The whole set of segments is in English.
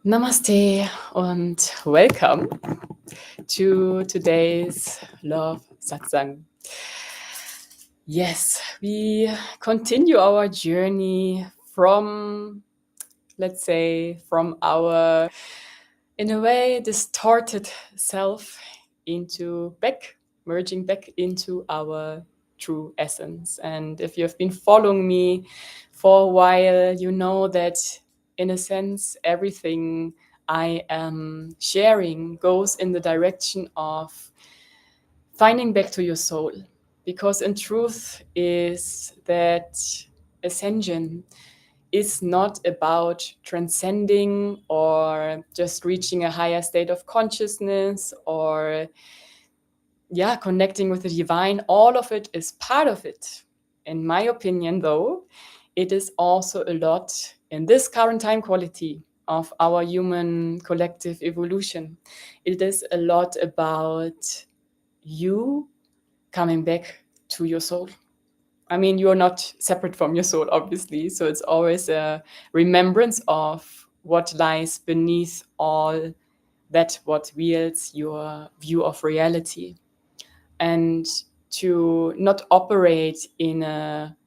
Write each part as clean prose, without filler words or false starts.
Namaste and welcome to today's Love Satsang. Yes, we continue our journey from, let's say, from our, in a way, distorted self merging back into our true essence. And if you've been following me for a while, you know that in a sense, everything I am sharing goes in the direction of finding back to your soul. Because in truth is that ascension is not about transcending or just reaching a higher state of consciousness or connecting with the divine. All of it is part of it. In my opinion, though, it is also a lot in this current time quality of our human collective evolution. It is a lot about you coming back to your soul. I mean, you're not separate from your soul, obviously. So it's always a remembrance of what lies beneath all that, what wields your view of reality. And to not operate in a,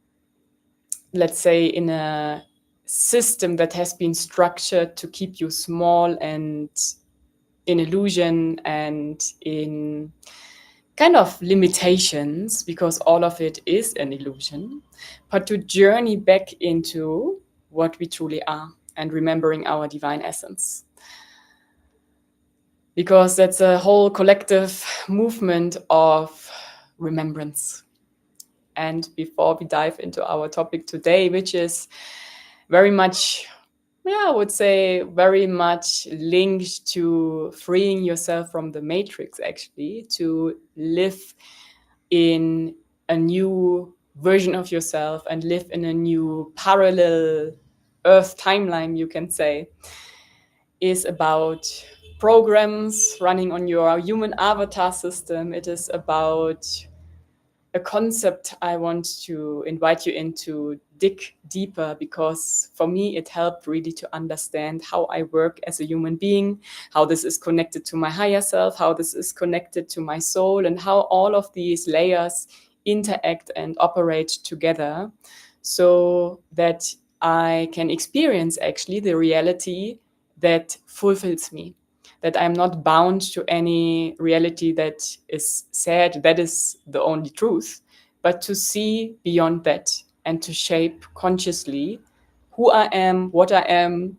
let's say, in a system that has been structured to keep you small and in illusion and in kind of limitations, because all of it is an illusion, but to journey back into what we truly are and remembering our divine essence. Because that's a whole collective movement of remembrance. And before we dive into our topic today, which is very much, I would say, very much linked to freeing yourself from the matrix, actually, to live in a new version of yourself and live in a new parallel Earth timeline, you can say, is about programs running on your human avatar system. It is about a concept I want to invite you into dig deeper, because for me it helped really to understand how I work as a human being, how this is connected to my higher self, how this is connected to my soul, and how all of these layers interact and operate together so that I can experience actually the reality that fulfills me, that I'm not bound to any reality that is said that is the only truth, but to see beyond that and to shape consciously who I am, what I am,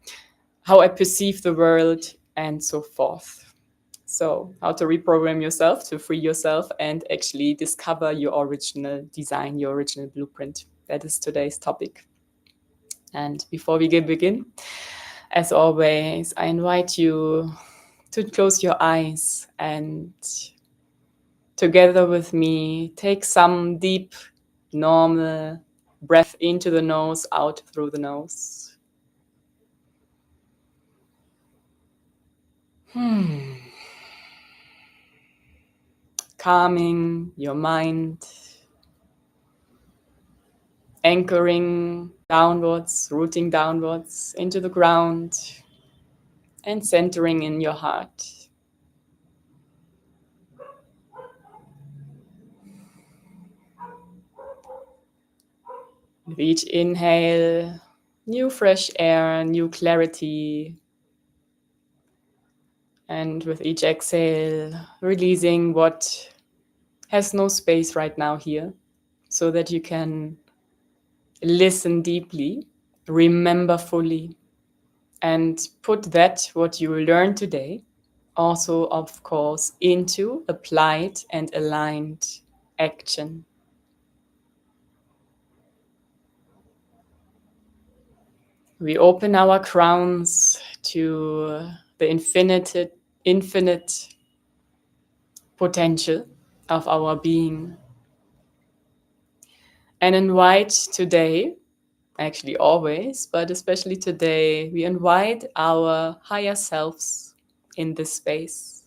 how I perceive the world, and so forth. So, how to reprogram yourself to free yourself and actually discover your original design, your original blueprint. That is today's topic. And before we begin, as always, I invite you to close your eyes and together with me, take some deep, normal breath into the nose, out through the nose. Calming your mind, anchoring downwards, rooting downwards into the ground, and centering in your heart. With each inhale, new fresh air, new clarity. And with each exhale, releasing what has no space right now here, so that you can listen deeply, remember fully, and put that, what you learned today, also, of course, into applied and aligned action. We open our crowns to the infinite potential of our being, and invite today, actually always, but especially today, we invite our higher selves in this space.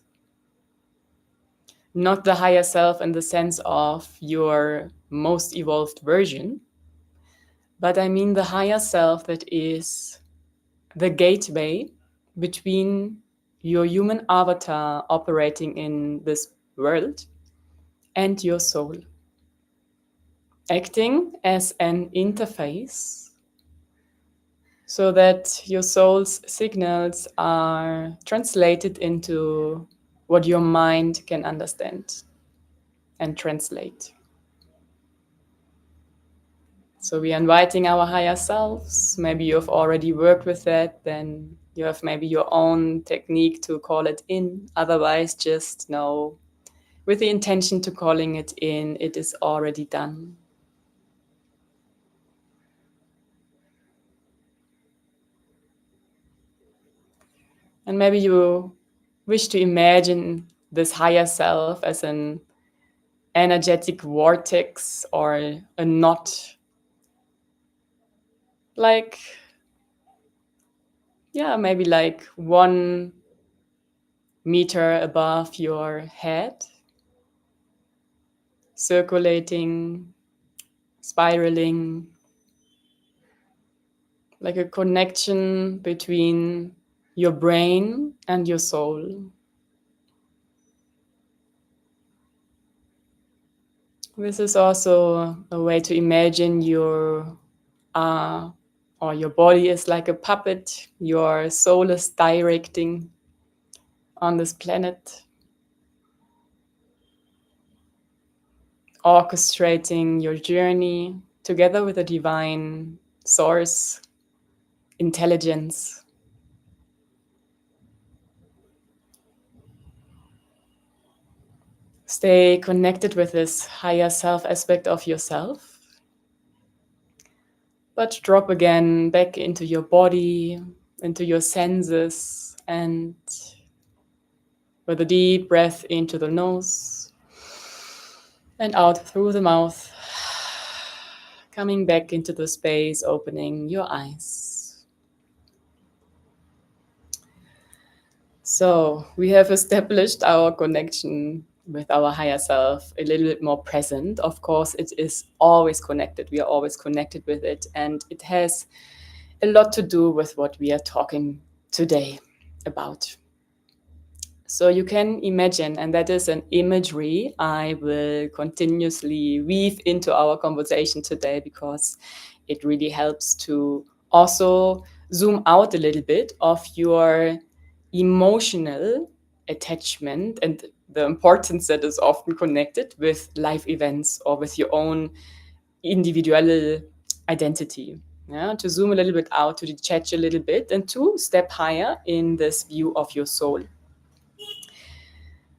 Not the higher self in the sense of your most evolved version, but I mean the higher self that is the gateway between your human avatar operating in this world and your soul, acting as an interface so that your soul's signals are translated into what your mind can understand and translate. So we are inviting our higher selves. Maybe you have already worked with that, then you have maybe your own technique to call it in. Otherwise, just know with the intention to calling it in, it is already done. And maybe you wish to imagine this higher self as an energetic vortex or a knot, like, yeah, maybe like 1 meter above your head, circulating, spiraling, like a connection between your brain and your soul. This is also a way to imagine your or your body is like a puppet. Your soul is directing on this planet, orchestrating your journey together with a divine source, intelligence. Stay connected with this higher self aspect of yourself, but drop again back into your body, into your senses, and with a deep breath into the nose and out through the mouth, coming back into the space, opening your eyes. So we have established our connection with our higher self a little bit more present. Of course, it is always connected. We are always connected with it. And it has a lot to do with what we are talking today about. So you can imagine, and that is an imagery I will continuously weave into our conversation today because it really helps to also zoom out a little bit of your emotional attachment and the importance that is often connected with life events or with your own individual identity. Yeah, to zoom a little bit out, to detach a little bit, and to step higher in this view of your soul.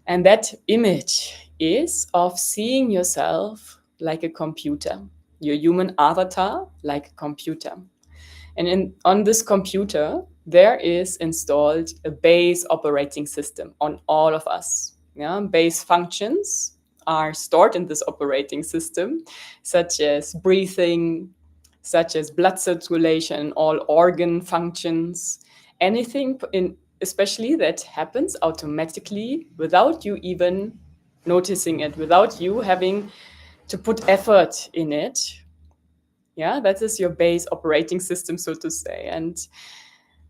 And that image is of seeing yourself like a computer, your human avatar like a computer. And on this computer, there is installed a base operating system on all of us. Yeah? Base functions are stored in this operating system, such as breathing, such as blood circulation, all organ functions, anything in especially that happens automatically without you even noticing it, without you having to put effort in it. Yeah, that is your base operating system, so to say. And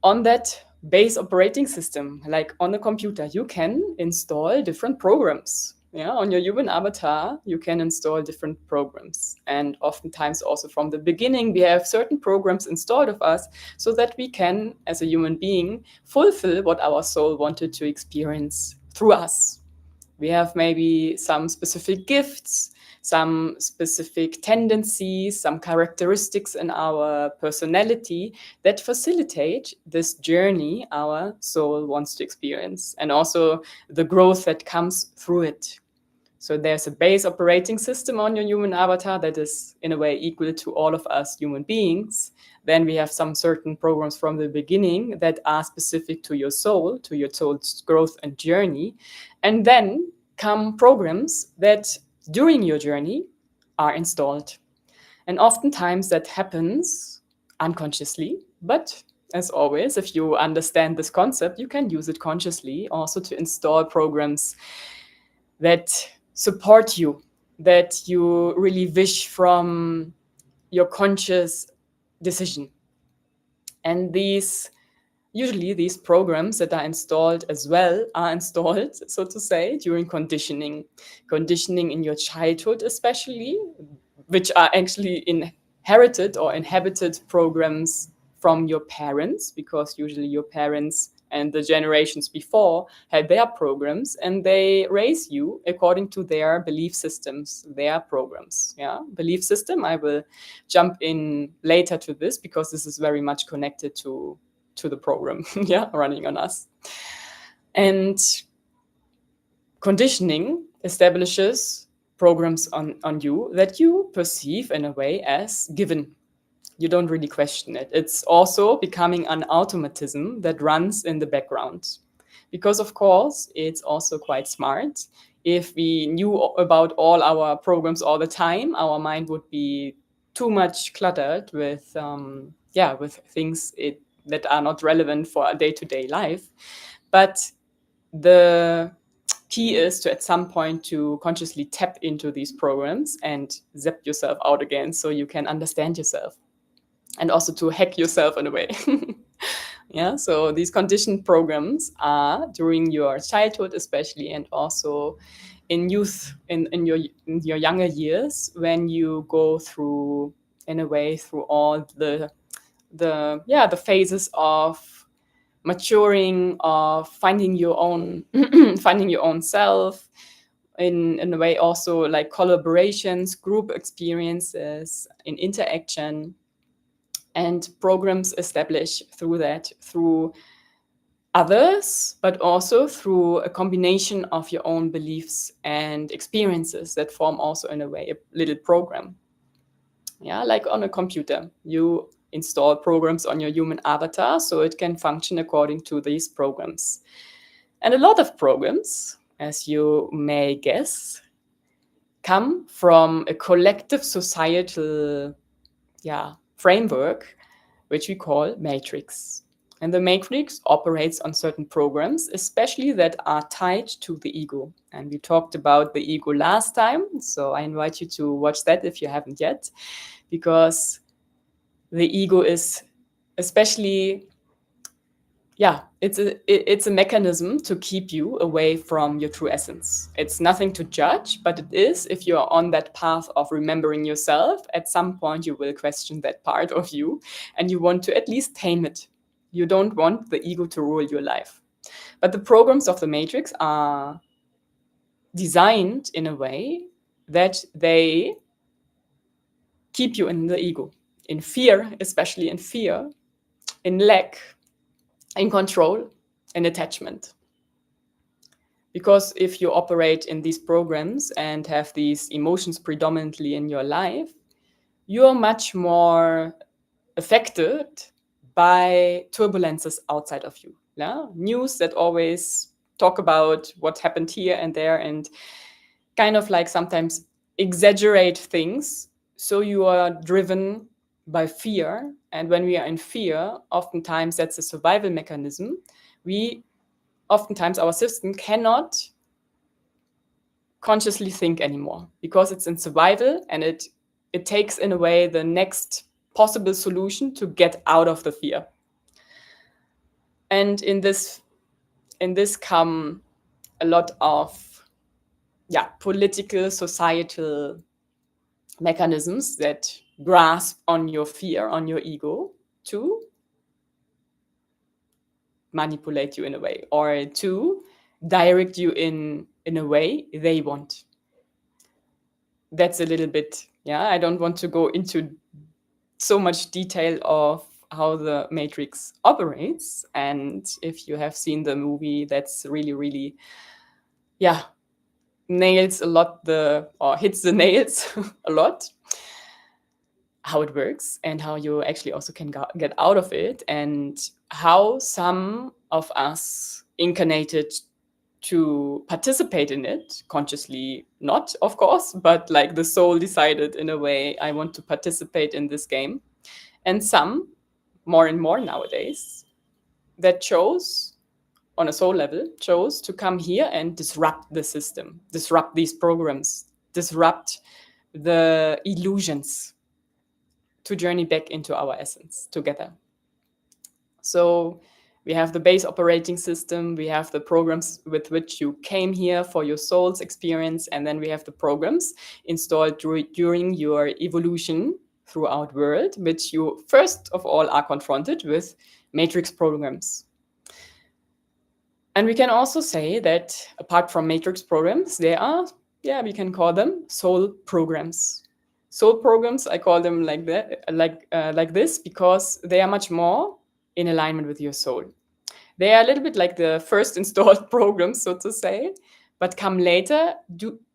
on that base operating system, like on a computer, you can install different programs. Yeah, on your human avatar, you can install different programs. And oftentimes, also from the beginning, we have certain programs installed of us so that we can, as a human being, fulfill what our soul wanted to experience through us. We have maybe some specific gifts, some specific tendencies, some characteristics in our personality that facilitate this journey our soul wants to experience, and also the growth that comes through it. So there's a base operating system on your human avatar that is in a way equal to all of us human beings. Then we have some certain programs from the beginning that are specific to your soul's growth and journey. And then come programs that during your journey are installed. And oftentimes that happens unconsciously, but as always, if you understand this concept, you can use it consciously also to install programs that support you, that you really wish from your conscious decision. And usually these programs that are installed as well are installed, so to say, during conditioning in your childhood especially, which are actually inherited or inhabited programs from your parents, because usually your parents and the generations before had their programs, and they raise you according to their belief systems, their programs. Yeah, belief system, I will jump in later to this, because this is very much connected to the program, yeah, running on us. And conditioning establishes programs on you that you perceive in a way as given. You don't really question it. It's also becoming an automatism that runs in the background. Because, of course, it's also quite smart. If we knew about all our programs all the time, our mind would be too much cluttered with, with things that are not relevant for our day-to-day life. But the key is to, at some point, to consciously tap into these programs and zap yourself out again, so you can understand yourself, and also to hack yourself in a way. Yeah, so these conditioned programs are during your childhood especially, and also in youth, in your younger years, when you go through, in a way, through all the phases of maturing, of finding your own finding your own self, in a way, also like collaborations, group experiences, in interaction, and programs established through that, through others, but also through a combination of your own beliefs and experiences that form also, in a way, a little program. Yeah, like on a computer, you install programs on your human avatar so it can function according to these programs. And a lot of programs, as you may guess, come from a collective societal framework, which we call matrix. And the matrix operates on certain programs, especially that are tied to the ego. And we talked about the ego last time, so I invite you to watch that if you haven't yet, because the ego is especially, it's a mechanism to keep you away from your true essence. It's nothing to judge, but it is, if you are on that path of remembering yourself, at some point you will question that part of you, and you want to at least tame it. You don't want the ego to rule your life. But the programs of the matrix are designed in a way that they keep you in the ego, in fear, especially in fear, in lack, in control, in attachment. Because if you operate in these programs and have these emotions predominantly in your life, you're much more affected by turbulences outside of you. Yeah? News that always talk about what happened here and there, and kind of like sometimes exaggerate things. So you are driven by fear. And when we are in fear, oftentimes that's a survival mechanism. Oftentimes our system cannot consciously think anymore, because it's in survival, and it takes, in a way, the next possible solution to get out of the fear. And in this come a lot of political, societal mechanisms that grasp on your fear, on your ego, to manipulate you in a way, or to direct you in a way they want. That's a little bit, I don't want to go into so much detail of how the matrix operates. And if you have seen the movie, that's really, really, nails a lot or hits the nails a lot, how it works, and how you actually also can get out of it, and how some of us incarnated to participate in it, consciously not, of course, but like the soul decided, in a way, I want to participate in this game. And some, more and more nowadays, that chose, on a soul level, chose to come here and disrupt the system, disrupt these programs, disrupt the illusions, to journey back into our essence together. So we have the base operating system, we have the programs with which you came here for your soul's experience, and then we have the programs installed during your evolution throughout world, which you first of all are confronted with matrix programs. And we can also say that apart from matrix programs, there are, we can call them soul programs. Soul programs, I call them like that, like this, because they are much more in alignment with your soul. They are a little bit like the first installed programs, so to say, but come later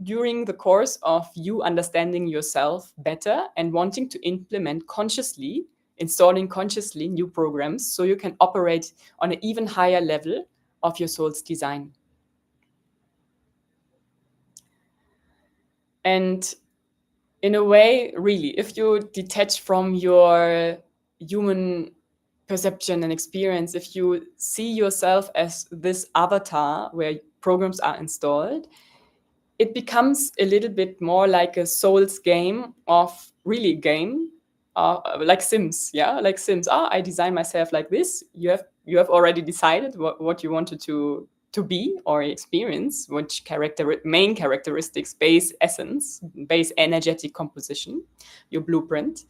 during the course of you understanding yourself better and wanting to implement consciously, installing consciously new programs so you can operate on an even higher level of your soul's design. And in a way, really, if you detach from your human perception and experience, if you see yourself as this avatar where programs are installed, it becomes a little bit more like a soul's game of really game, like Sims, like Sims. I design myself like this. You have already decided what you wanted to be or experience, which main characteristics, base essence, base energetic composition, your blueprint.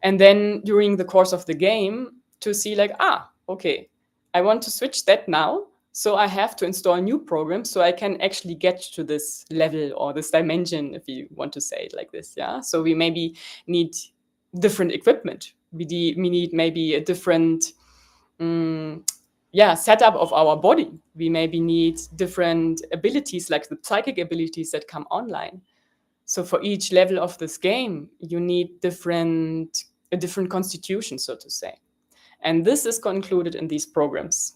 And then during the course of the game to see like, okay, I want to switch that now. So I have to install new programs so I can actually get to this level or this dimension, if you want to say it like this. Yeah. So we maybe need different equipment. We need maybe a different setup of our body. We maybe need different abilities, like the psychic abilities that come online. So for each level of this game, you need a different constitution, so to say. And this is concluded in these programs,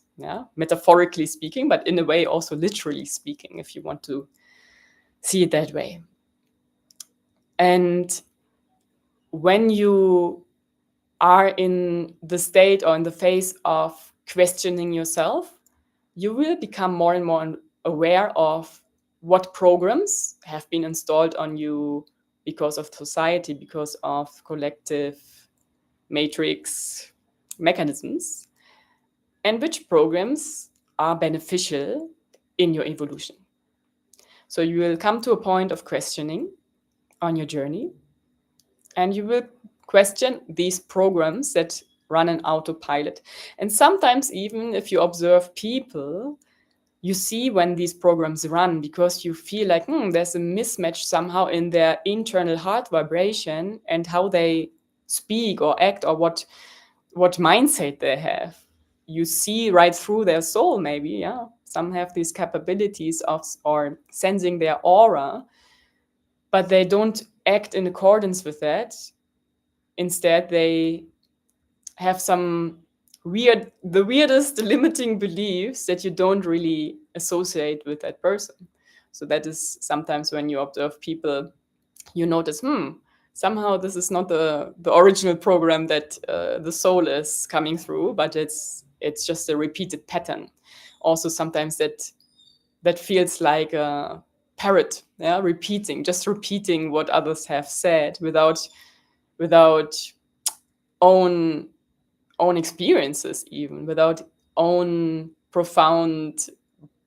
metaphorically speaking, but in a way also literally speaking, if you want to see it that way. And when you are in the state or in the phase of questioning yourself, you will become more and more aware of what programs have been installed on you because of society, because of collective matrix mechanisms, and which programs are beneficial in your evolution. So you will come to a point of questioning on your journey, and you will question these programs that run an autopilot. And sometimes even if you observe people, you see when these programs run, because you feel like there's a mismatch somehow in their internal heart vibration and how they speak or act, or what mindset they have. You see right through their soul, maybe. Some have these capabilities of or sensing their aura, but they don't act in accordance with that. Instead, they have some the weirdest limiting beliefs that you don't really associate with that person. So that is sometimes when you observe people, you notice, somehow this is not the original program that the soul is coming through, but it's just a repeated pattern. Also sometimes that feels like a parrot, repeating what others have said without own experiences, even without own profound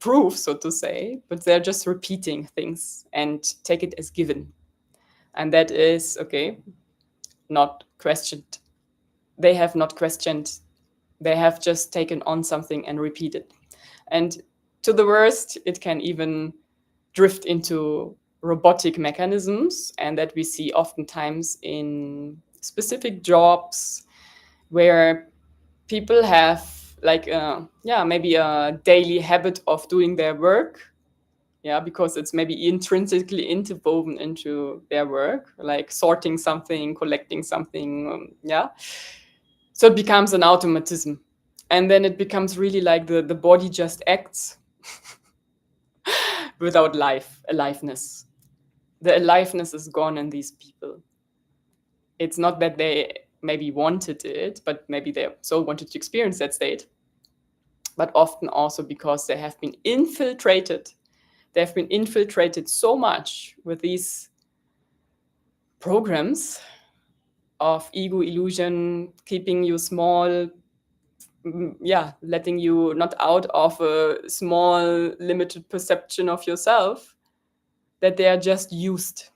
proof, so to say, but they're just repeating things and take it as given. And that is, okay, not questioned. They have not questioned. They have just taken on something and repeated. And to the worst, it can even drift into robotic mechanisms, and that we see oftentimes in specific jobs where people have like maybe a daily habit of doing their work, because it's maybe intrinsically interwoven into their work, like sorting something, collecting something, so it becomes an automatism, and then it becomes really like the body just acts without aliveness. The aliveness is gone in these people. It's not that they maybe wanted it, but maybe they so wanted to experience that state, but often also because they have been infiltrated. They've been infiltrated so much with these programs of ego illusion, keeping you small, letting you not out of a small, limited perception of yourself, that they are just used.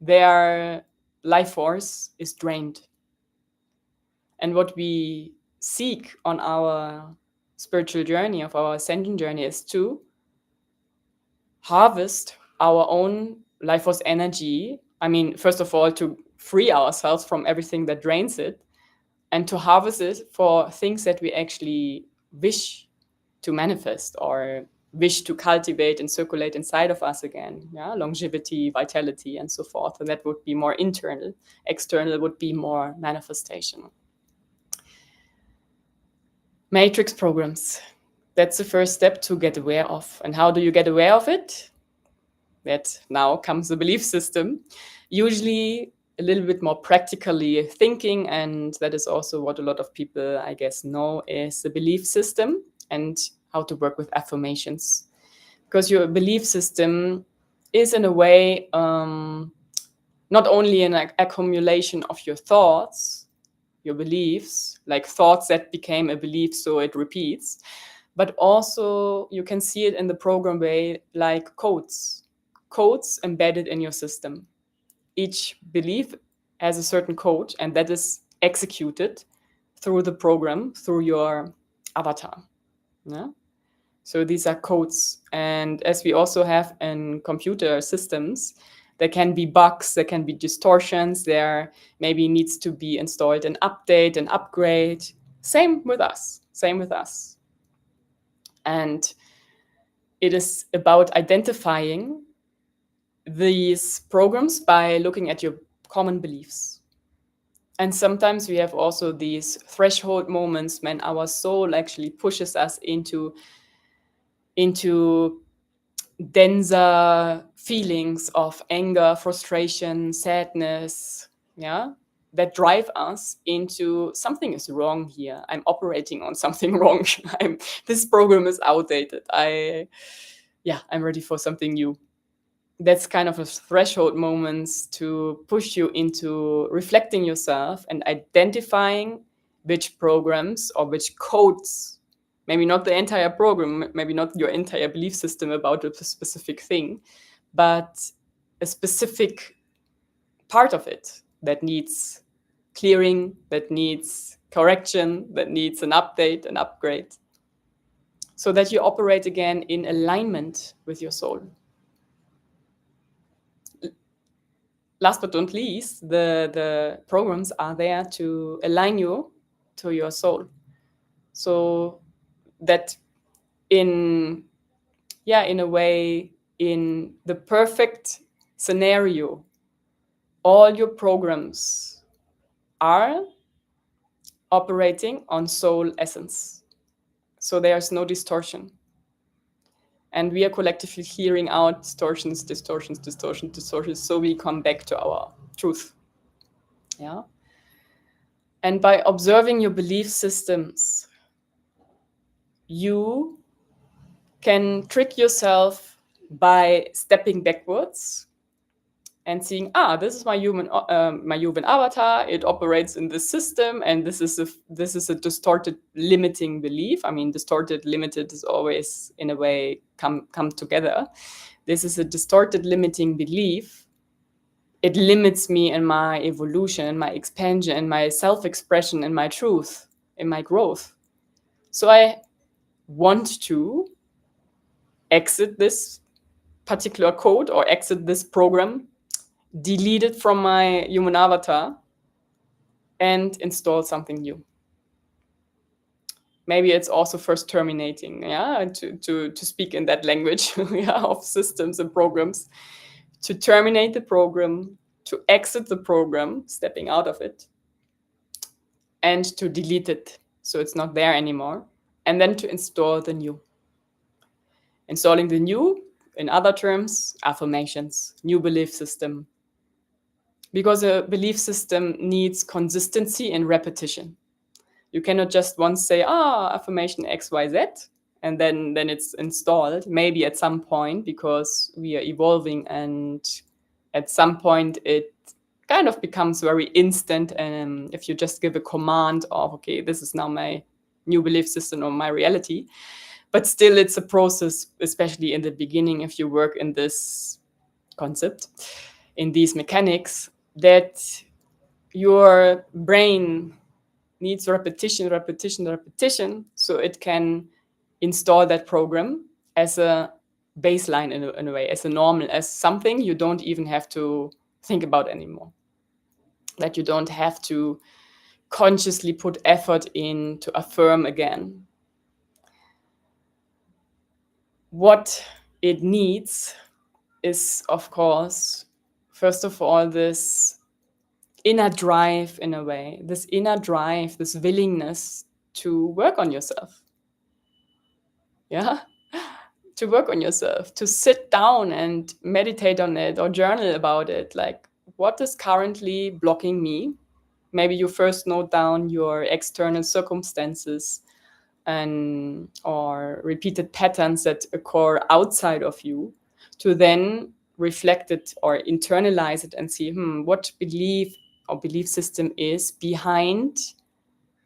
Their life force is drained. And what we seek on our spiritual journey, of our ascension journey, is to harvest our own life force energy. I mean, first of all, to free ourselves from everything that drains it, and to harvest it for things that we actually wish to manifest or wish to cultivate and circulate inside of us again. Yeah, longevity, vitality, and so forth. And that would be more internal. External would be more manifestation. Matrix programs. That's the first step to get aware of. And how do you get aware of it? That now comes the belief system. Usually a little bit more practically thinking, and that is also what a lot of people, I guess, know, is the belief system and how to work with affirmations. Because your belief system is, in a way, not only an accumulation of your thoughts, your beliefs, like thoughts that became a belief, so it repeats, but also you can see it in the program way, like codes embedded in your system. Each belief has a certain code, and that is executed through the program, through your avatar. Yeah? So these are codes. And as we also have in computer systems, there can be bugs, there can be distortions, there maybe needs to be installed an update, an upgrade. Same with us. And it is about identifying these programs by looking at your common beliefs. And sometimes we have also these threshold moments when our soul actually pushes us into denser feelings of anger, frustration, sadness, yeah, that drive us into something is wrong here. I'm operating on something wrong. This program is outdated. I'm ready for something new. That's kind of a threshold moments to push you into reflecting yourself and identifying which programs or which codes, maybe not the entire program, maybe not your entire belief system about a specific thing, but a specific part of it that needs clearing, that needs correction, that needs an update, an upgrade, so that you operate again in alignment with your soul. Last but not least, the programs are there to align you to your soul. So that in a way, in the perfect scenario, all your programs are operating on soul essence. So there's no distortion. And we are collectively clearing out distortions, so we come back to our truth. Yeah. And by observing your belief systems, you can trick yourself by stepping backwards and seeing, this is my human avatar. It operates in this system, and this is a distorted, limiting belief. I mean, distorted, limited is always in a way come together. This is a distorted, limiting belief. It limits me in my evolution, in my expansion, in my self-expression, in my truth, in my growth. So I want to exit this particular code or exit this program, delete it from my human avatar, and install something new. Maybe it's also first terminating, to speak in that language of systems and programs, to terminate the program, to exit the program, stepping out of it, and to delete it so it's not there anymore, and then to install the new. Installing the new, in other terms, affirmations, new belief system. Because a belief system needs consistency and repetition. You cannot just once say, affirmation XYZ, and then it's installed. Maybe at some point, because we are evolving, and at some point it kind of becomes very instant. And if you just give a command of, okay, this is now my new belief system or my reality, but still it's a process, especially in the beginning, if you work in this concept, in these mechanics, that your brain needs repetition, repetition, repetition, so it can install that program as a baseline in a way, as a normal, as something you don't even have to think about anymore. That you don't have to consciously put effort in to affirm again. What it needs is, of course, first of all, this inner drive in a way, this inner drive, this willingness to work on yourself. Yeah. To work on yourself, to sit down and meditate on it or journal about it. Like, what is currently blocking me? Maybe you first note down your external circumstances and or repeated patterns that occur outside of you, to then reflect it or internalize it and see, what belief or belief system is behind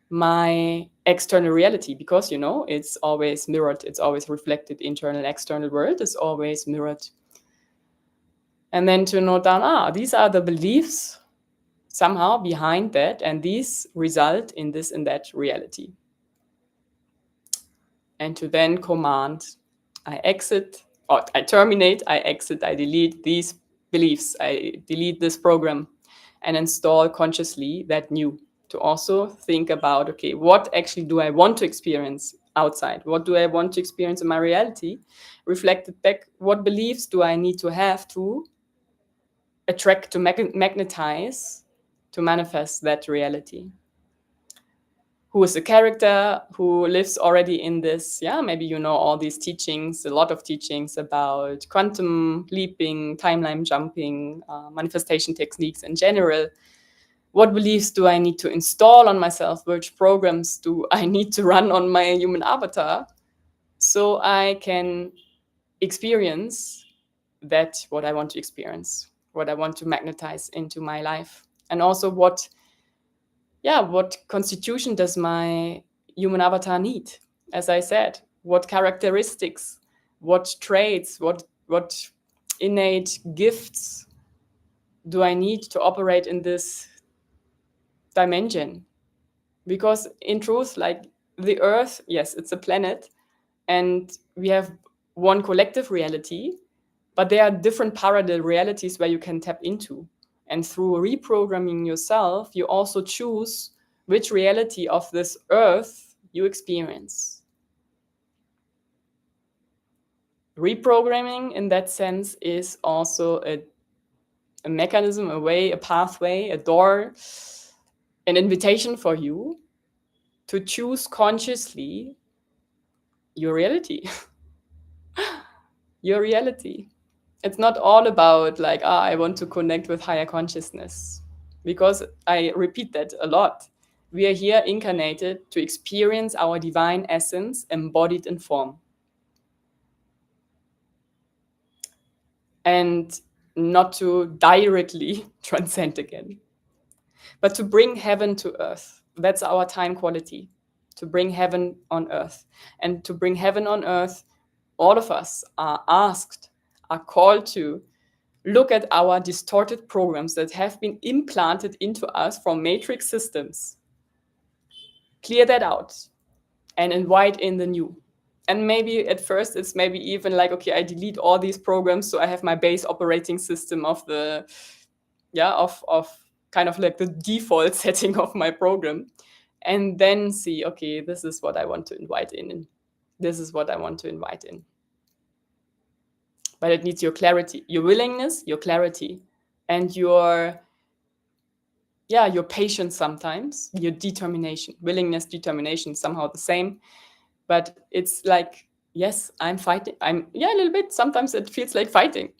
my external reality, because it's always mirrored, it's always reflected. Internal external world is always mirrored. And then to note down, these are the beliefs somehow behind that, and these result in this and that reality. And to then command, I exit, or I terminate, I exit, I delete these beliefs, I delete this program, and install consciously that new. To also think about, okay, what actually do I want to experience outside? What do I want to experience in my reality? Reflect it back. What beliefs do I need to have to attract, to magnetize, to manifest that reality? Who is the character who lives already in this? Yeah, maybe all these teachings, a lot of teachings about quantum leaping, timeline jumping, manifestation techniques in general. What beliefs do I need to install on myself? Which programs do I need to run on my human avatar so I can experience that, what I want to experience, what I want to magnetize into my life? And also what constitution does my human avatar need? As I said, what characteristics, what traits, what innate gifts do I need to operate in this dimension? Because in truth, like the earth, yes, it's a planet and we have one collective reality, but there are different parallel realities where you can tap into. And through reprogramming yourself, you also choose which reality of this earth you experience. Reprogramming in that sense is also a mechanism, a way, a pathway, a door, an invitation for you to choose consciously your reality. Your reality. It's not all about like, I want to connect with higher consciousness, because I repeat that a lot. We are here incarnated to experience our divine essence embodied in form. And not to directly transcend again, but to bring heaven to earth. That's our time quality, to bring heaven on earth. And to bring heaven on earth, all of us are asked, are called to look at our distorted programs that have been implanted into us from matrix systems, clear that out, and invite in the new. And maybe at first it's maybe even like, okay, I delete all these programs so I have my base operating system of the, of kind of like the default setting of my program. And then see, okay, this is what I want to invite in. This is what I want to invite in. But it needs your clarity, your willingness, your clarity, and your patience sometimes, your determination. Willingness, determination, somehow the same. But it's like, yes, I'm fighting. A little bit. Sometimes it feels like fighting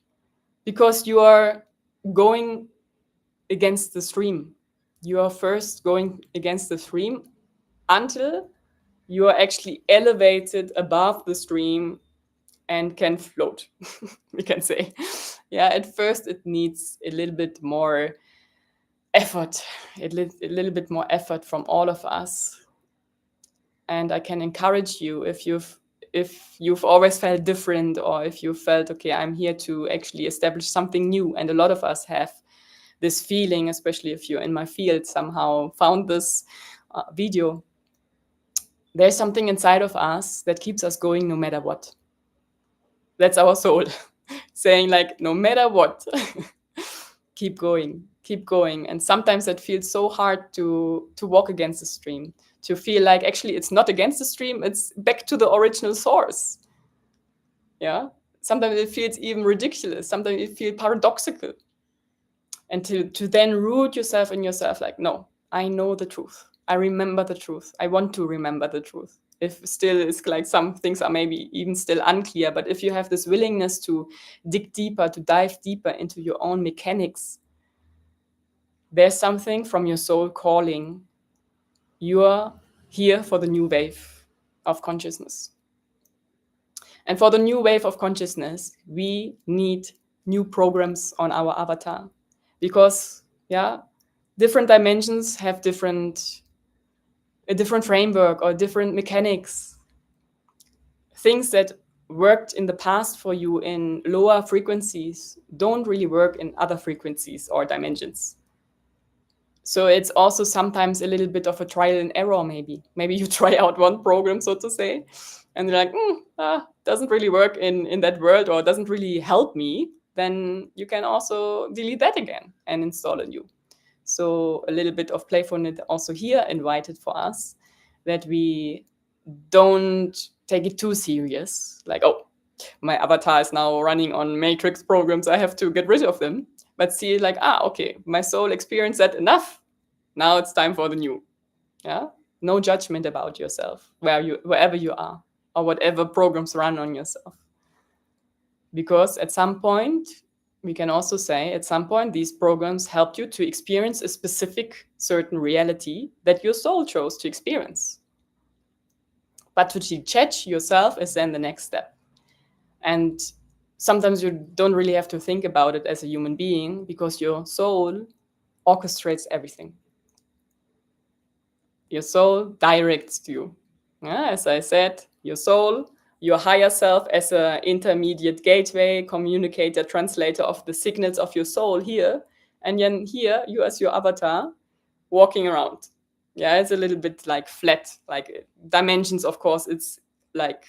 because you are going against the stream. You are first going against the stream until you are actually elevated above the stream and can float, we can say. Yeah, at first it needs a little bit more effort, a little bit more effort from all of us. And I can encourage you, if you've always felt different, or if you felt, okay, I'm here to actually establish something new. And a lot of us have this feeling, especially if you're in my field, somehow found this video. There's something inside of us that keeps us going no matter what. That's our soul saying, like, no matter what, keep going, keep going. And sometimes it feels so hard to walk against the stream, to feel like actually it's not against the stream, it's back to the original source. Yeah. Sometimes it feels even ridiculous. Sometimes it feels paradoxical. And to then root yourself in yourself, like, no, I know the truth. I remember the truth. I want to remember the truth. If still it's like some things are maybe even still unclear, but if you have this willingness to dig deeper, to dive deeper into your own mechanics, there's something from your soul calling. You are here for the new wave of consciousness. And for the new wave of consciousness, we need new programs on our avatar, because, yeah, different dimensions have a different framework or different mechanics. Things that worked in the past for you in lower frequencies don't really work in other frequencies or dimensions. So it's also sometimes a little bit of a trial and error. Maybe you try out one program, so to say, and you're like, doesn't really work in that world, or doesn't really help me. Then you can also delete that again and install a new. So a little bit of playfulness also here invited for us, that we don't take it too serious. Like, oh, my avatar is now running on matrix programs, I have to get rid of them. But see it like, okay, my soul experienced that enough. Now it's time for the new. Yeah. No judgment about yourself, wherever you are, or whatever programs run on yourself. Because at some point, we can also say, at some point, these programs helped you to experience a specific certain reality that your soul chose to experience. But to detach yourself is then the next step. And sometimes you don't really have to think about it as a human being, because your soul orchestrates everything. Your soul directs you. Yeah, as I said, your soul, your higher self, as an intermediate gateway, communicator, translator of the signals of your soul here. And then here, you as your avatar, walking around. Yeah, it's a little bit like flat, like dimensions, of course, it's like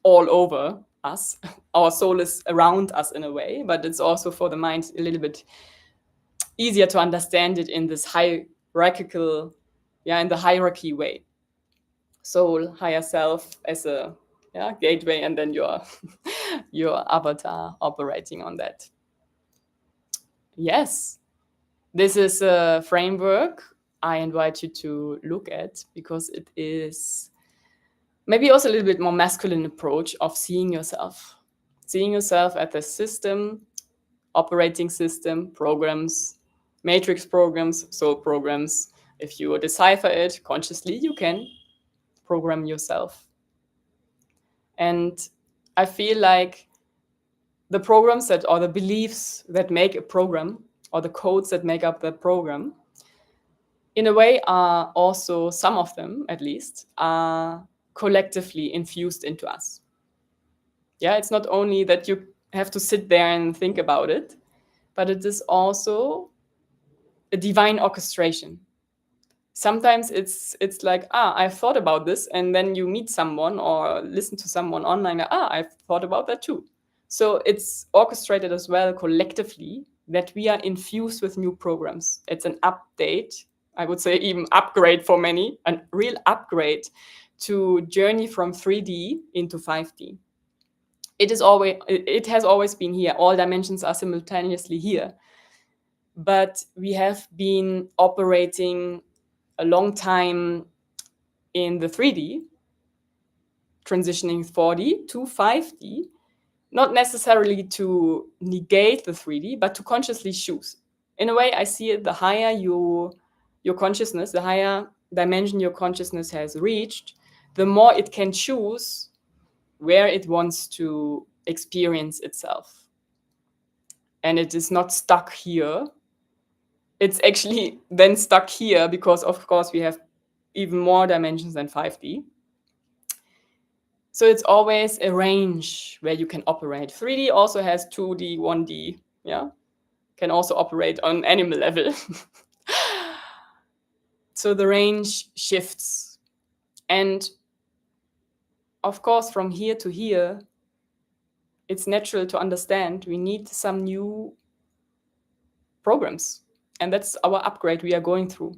all over us. Our soul is around us in a way, but it's also for the mind a little bit easier to understand it in this hierarchical, in the hierarchy way. Soul, higher self as a gateway, and then your your avatar operating on that. Yes, this is a framework I invite you to look at, because it is maybe also a little bit more masculine approach of seeing yourself at the system, operating system, programs, matrix programs, soul programs. If you decipher it consciously, you can program yourself. And I feel like the programs or the beliefs that make a program, or the codes that make up the program, in a way are also, some of them at least, are collectively infused into us. Yeah, it's not only that you have to sit there and think about it, but it is also a divine orchestration. Sometimes it's like, I've thought about this, and then you meet someone or listen to someone online, I've thought about that too. So it's orchestrated as well collectively, that we are infused with new programs. It's an update, I would say even upgrade for many, a real upgrade to journey from 3D into 5D. It has always been here. All dimensions are simultaneously here. But we have been operating a long time in the 3D, transitioning 4D to 5D, not necessarily to negate the 3D, but to consciously choose. In a way, I see it, the higher your consciousness, the higher dimension your consciousness has reached, the more it can choose where it wants to experience itself. And it is not stuck here, it's actually then stuck here because, of course, we have even more dimensions than 5D. So it's always a range where you can operate. 3D also has 2D, 1D, yeah? Can also operate on animal level. So the range shifts. And of course, from here to here, it's natural to understand we need some new programs. And that's our upgrade we are going through.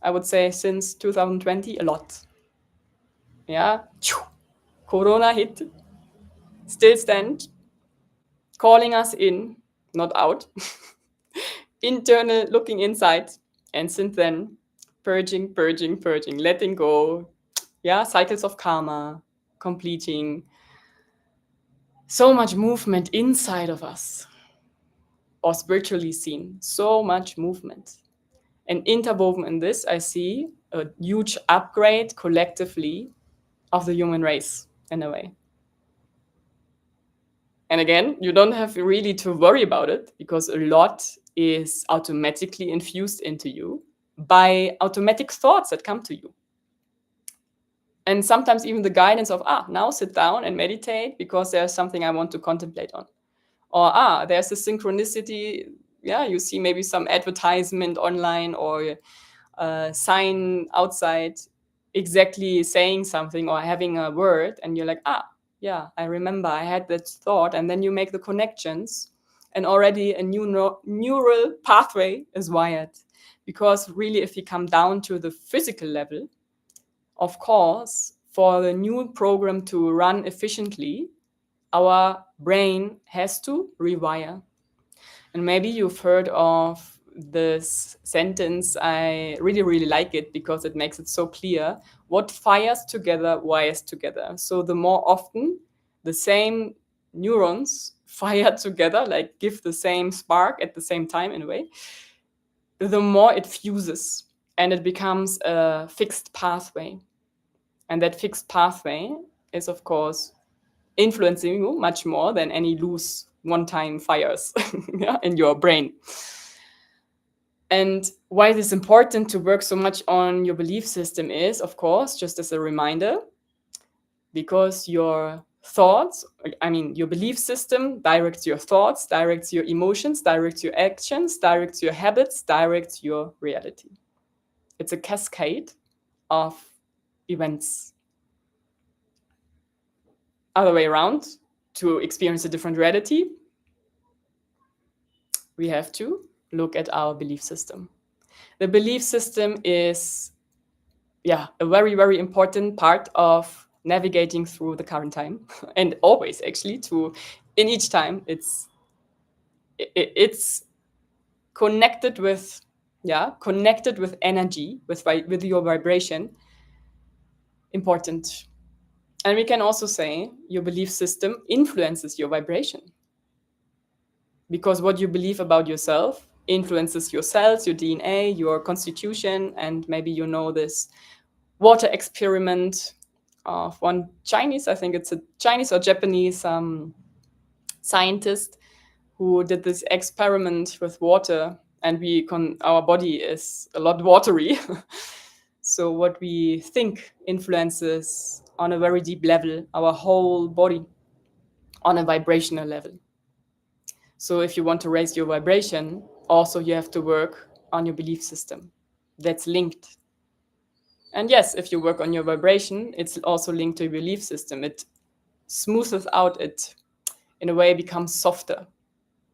I would say since 2020, a lot. Yeah. Corona hit, still stand, calling us in, not out. Internal, looking inside. And since then, purging, letting go. Yeah, cycles of karma, completing. So much movement inside of us, or spiritually seen, so much movement. And interwoven in this, I see a huge upgrade collectively of the human race in a way. And again, you don't have really to worry about it because a lot is automatically infused into you by automatic thoughts that come to you. And sometimes even the guidance of, now sit down and meditate because there's something I want to contemplate on. Or, there's a synchronicity. Yeah, you see maybe some advertisement online or a sign outside exactly saying something or having a word. And you're like, yeah, I remember I had that thought. And then you make the connections and already a new neural pathway is wired. Because really, if you come down to the physical level, of course, for the new program to run efficiently, our brain has to rewire. And maybe you've heard of this sentence. I really, really like it because it makes it so clear. What fires together wires together. So the more often the same neurons fire together, like give the same spark at the same time in a way, the more it fuses and it becomes a fixed pathway. And that fixed pathway is, of course, influencing you much more than any loose one-time fires yeah, in your brain. And why it is important to work so much on your belief system is, of course, just as a reminder, because your thoughts, your belief system directs your thoughts, directs your emotions, directs your actions, directs your habits, directs your reality. It's a cascade of events. Other way around, to experience a different reality, we have to look at our belief system. The belief system is, a very, very important part of navigating through the current time, and always actually in each time it's connected with energy, with your vibration. Important. And we can also say your belief system influences your vibration. Because what you believe about yourself influences your cells, your DNA, your constitution, and maybe you know this water experiment of one Chinese, I think it's a Chinese or Japanese scientist who did this experiment with water, and our body is a lot watery. So what we think influences on a very deep level our whole body on a vibrational level. So if you want to raise your vibration, also you have to work on your belief system. That's linked. And yes, if you work on your vibration, it's also linked to your belief system. It smoothes out, it in a way becomes softer.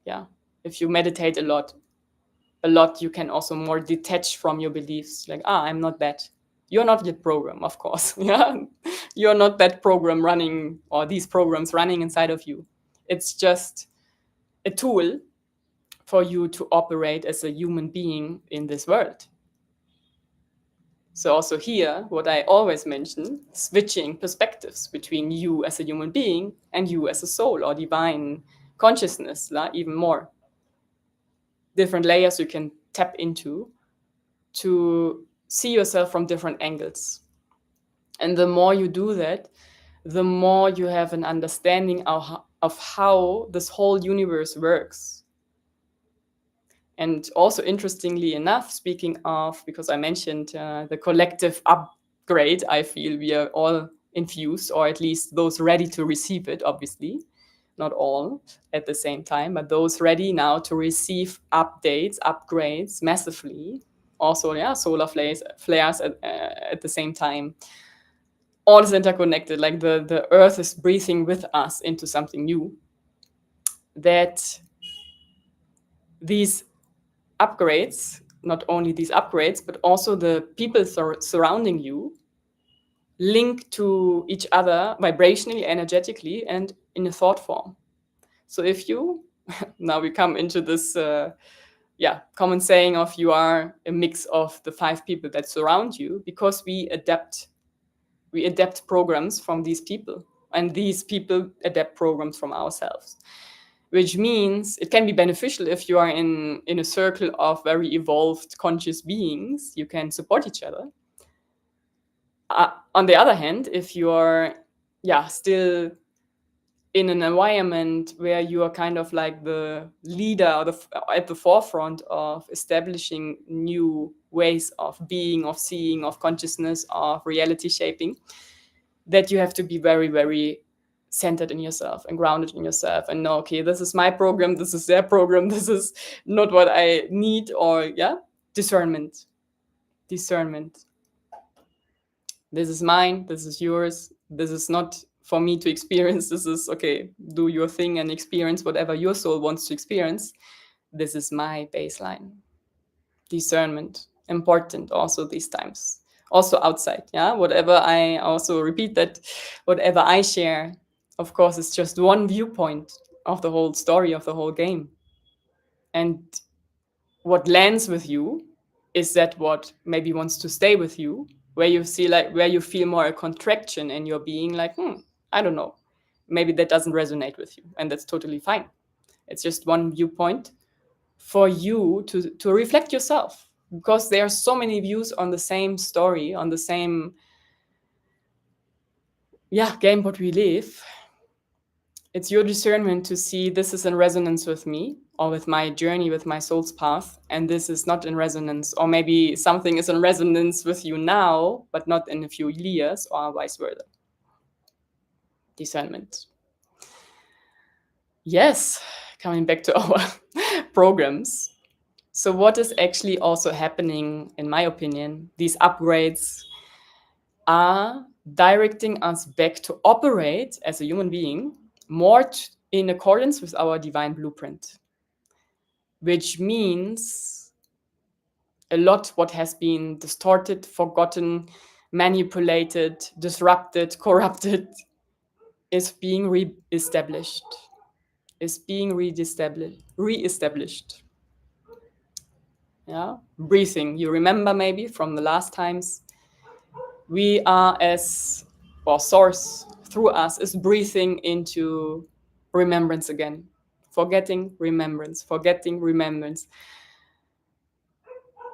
Yeah. If you meditate a lot, you can also more detach from your beliefs. Like, I'm not that. You're not your program, of course. Yeah. You're not that program running, or these programs running inside of you. It's just a tool for you to operate as a human being in this world. So also here, what I always mention, switching perspectives between you as a human being and you as a soul or divine consciousness, even more. Different layers you can tap into to see yourself from different angles. And the more you do that, the more you have an understanding of how this whole universe works. And also, interestingly enough, speaking of, because I mentioned the collective upgrade, I feel we are all infused, or at least those ready to receive it, obviously. Not all at the same time, but those ready now to receive updates, upgrades massively. Also, yeah, solar flares at the same time. All is interconnected, like the earth is breathing with us into something new. That these upgrades, not only these upgrades, but also the people surrounding you, link to each other vibrationally, energetically, and in a thought form. So if you, now we come into this, common saying of you are a mix of the 5 people that surround you, because we adapt programs from these people, and these people adapt programs from ourselves, which means it can be beneficial if you are in a circle of very evolved conscious beings. You can support each other. On the other hand, if you are still in an environment where you are kind of like the leader, or at the forefront of establishing new ways of being, of seeing, of consciousness, of reality shaping, that you have to be very, very centered in yourself and grounded in yourself, and know, okay, this is my program, this is their program, this is not what I need. Or discernment. This is mine, this is yours, this is not for me to experience, this is okay, do your thing and experience whatever your soul wants to experience. This is my baseline. Discernment, important also these times, also outside. Whatever, I also repeat that whatever I share, of course, is just one viewpoint of the whole story, of the whole game. And what lands with you is that what maybe wants to stay with you, where you see, like, where you feel more a contraction in your being, like, I don't know, maybe that doesn't resonate with you, and that's totally fine. It's just one viewpoint for you to reflect yourself, because there are so many views on the same story, on the same game what we live. It's your discernment to see, this is in resonance with me, or with my journey, with my soul's path, and this is not in resonance. Or maybe something is in resonance with you now, but not in a few years, or vice versa. Discernment. Yes, coming back to our programs. So what is actually also happening, in my opinion, these upgrades are directing us back to operate as a human being more in accordance with our divine blueprint, which means a lot what has been distorted, forgotten, manipulated, disrupted, corrupted is being reestablished. Reestablished. Yeah, breathing. You remember maybe from the last times, we are source through us is breathing into remembrance again. Forgetting remembrance.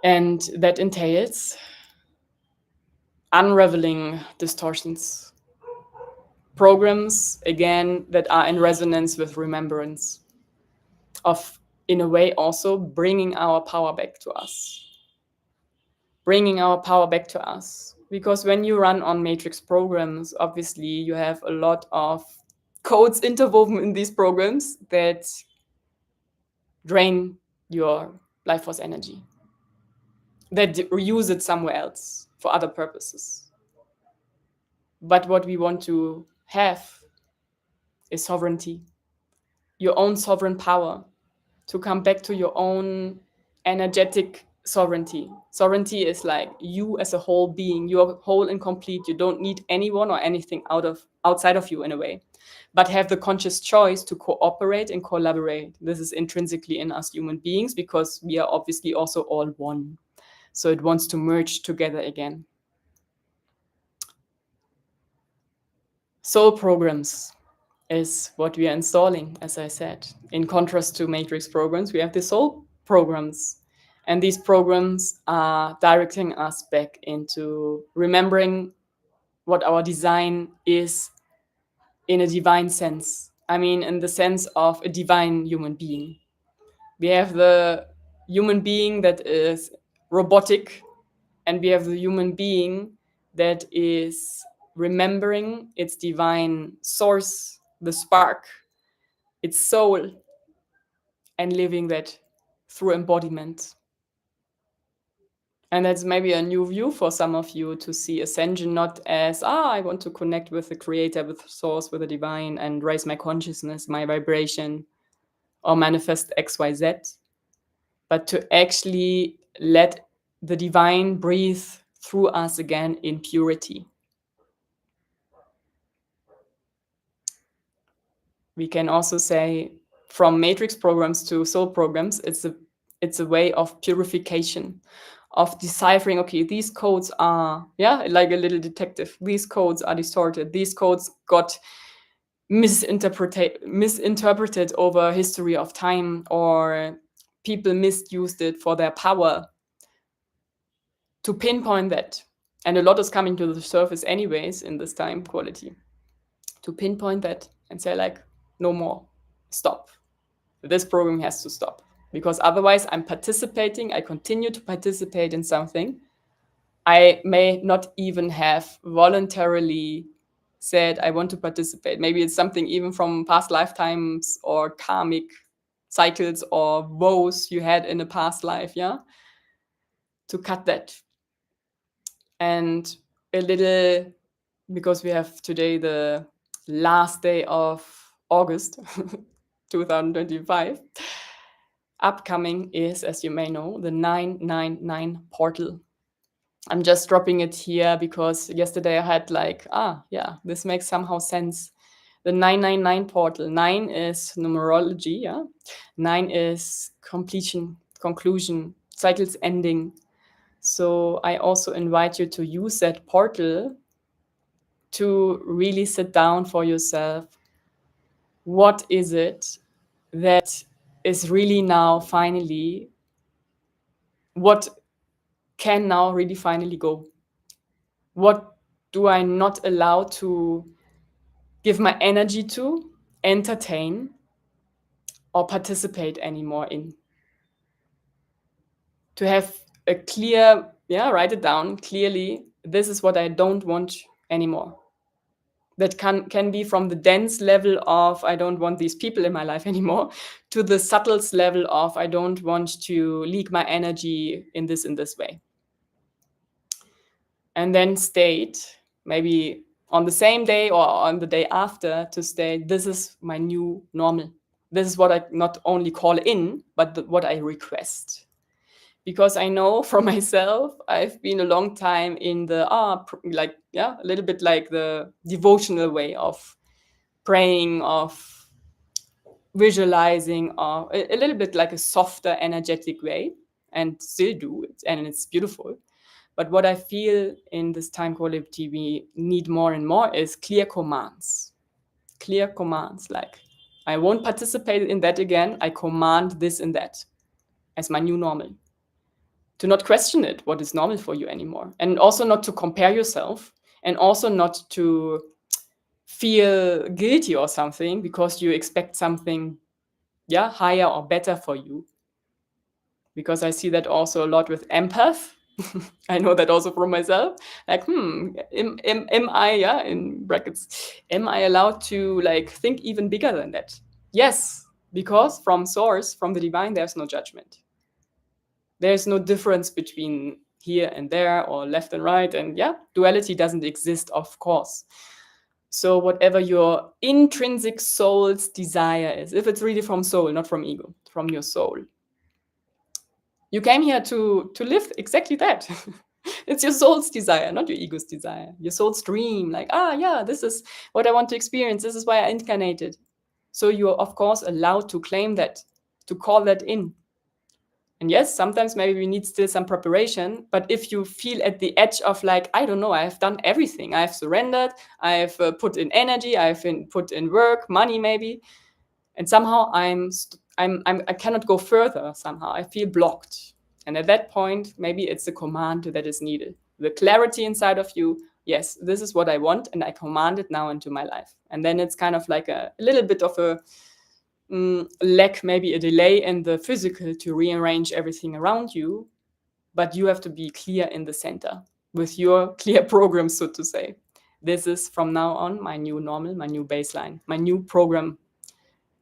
And that entails unraveling distortions. Programs, again, that are in resonance with remembrance. Of, in a way, also bringing our power back to us. Because when you run on matrix programs, obviously you have a lot of codes interwoven in these programs that drain your life force energy, that reuse it somewhere else for other purposes. But what we want to have is sovereignty, your own sovereign power, to come back to your own energetic sovereignty. Sovereignty is like you as a whole being. You're whole and complete. You don't need anyone or anything outside of you, in a way, but have the conscious choice to cooperate and collaborate. This is intrinsically in us human beings, because we are obviously also all one. So it wants to merge together again. Soul programs is what we are installing, as I said. In contrast to matrix programs, we have the soul programs. And these programs are directing us back into remembering what our design is in a divine sense. I mean, in the sense of a divine human being. We have the human being that is robotic, and we have the human being that is remembering its divine source, the spark, its soul, and living that through embodiment. And that's maybe a new view for some of you, to see ascension not as, I want to connect with the creator, with the source, with the divine, and raise my consciousness, my vibration, or manifest XYZ, but to actually let the divine breathe through us again in purity. We can also say, from matrix programs to soul programs, it's a way of purification, of deciphering, okay, these codes are, like a little detective, these codes are distorted, these codes got misinterpreted over history of time, or people misused it for their power. To pinpoint that, and a lot is coming to the surface anyways in this time quality, to pinpoint that and say, like, no more, stop, this program has to stop, because otherwise I'm participating, I continue to participate in something I may not even have voluntarily said I want to participate. Maybe it's something even from past lifetimes or karmic cycles or woes you had in a past life, to cut that. And a little, because we have today the last day of August 2025, upcoming is, as you may know, the 999 portal. I'm just dropping it here because yesterday I had like, this makes somehow sense. The 999 portal. 9 is numerology, 9 is completion, conclusion, cycles ending. So I also invite you to use that portal to really sit down for yourself. What is it that is really now finally, what can now really finally go? What do I not allow to give my energy to, entertain, or participate anymore in? To have a clear, write it down clearly. This is what I don't want anymore. That can be from the dense level of, I don't want these people in my life anymore, to the subtlest level of, I don't want to leak my energy in this way. And then state, maybe on the same day or on the day after, to state, this is my new normal. This is what I not only call in, but what I request. Because I know for myself, I've been a long time in the, a little bit like the devotional way of praying, of visualizing, or a little bit like a softer, energetic way, and still do it, and it's beautiful. But what I feel in this time quality we need more and more is clear commands. Clear commands, like, I won't participate in that again. I command this and that as my new normal. To not question it, what is normal for you anymore. And also not to compare yourself, and also not to feel guilty or something because you expect something, higher or better for you. Because I see that also a lot with empath. I know that also from myself. Like, am I, in brackets, am I allowed to like think even bigger than that? Yes, because from source, from the divine, there's no judgment. There's no difference between here and there or left and right. And duality doesn't exist, of course. So whatever your intrinsic soul's desire is, if it's really from soul, not from ego, from your soul, you came here to live exactly that. It's your soul's desire, not your ego's desire. Your soul's dream, like, this is what I want to experience. This is why I incarnated. So you're, of course, allowed to claim that, to call that in. And yes, sometimes maybe we need still some preparation. But if you feel at the edge of like, I don't know, I've done everything. I've surrendered. I've put in energy. I've put in work, money maybe. And somehow I cannot go further somehow. I feel blocked. And at that point, maybe it's a command that is needed. The clarity inside of you, yes, this is what I want, and I command it now into my life. And then it's kind of like a little bit of a lack maybe a delay in the physical to rearrange everything around you, but you have to be clear in the center with your clear program, so to say. This is from now on my new normal, my new baseline, my new program,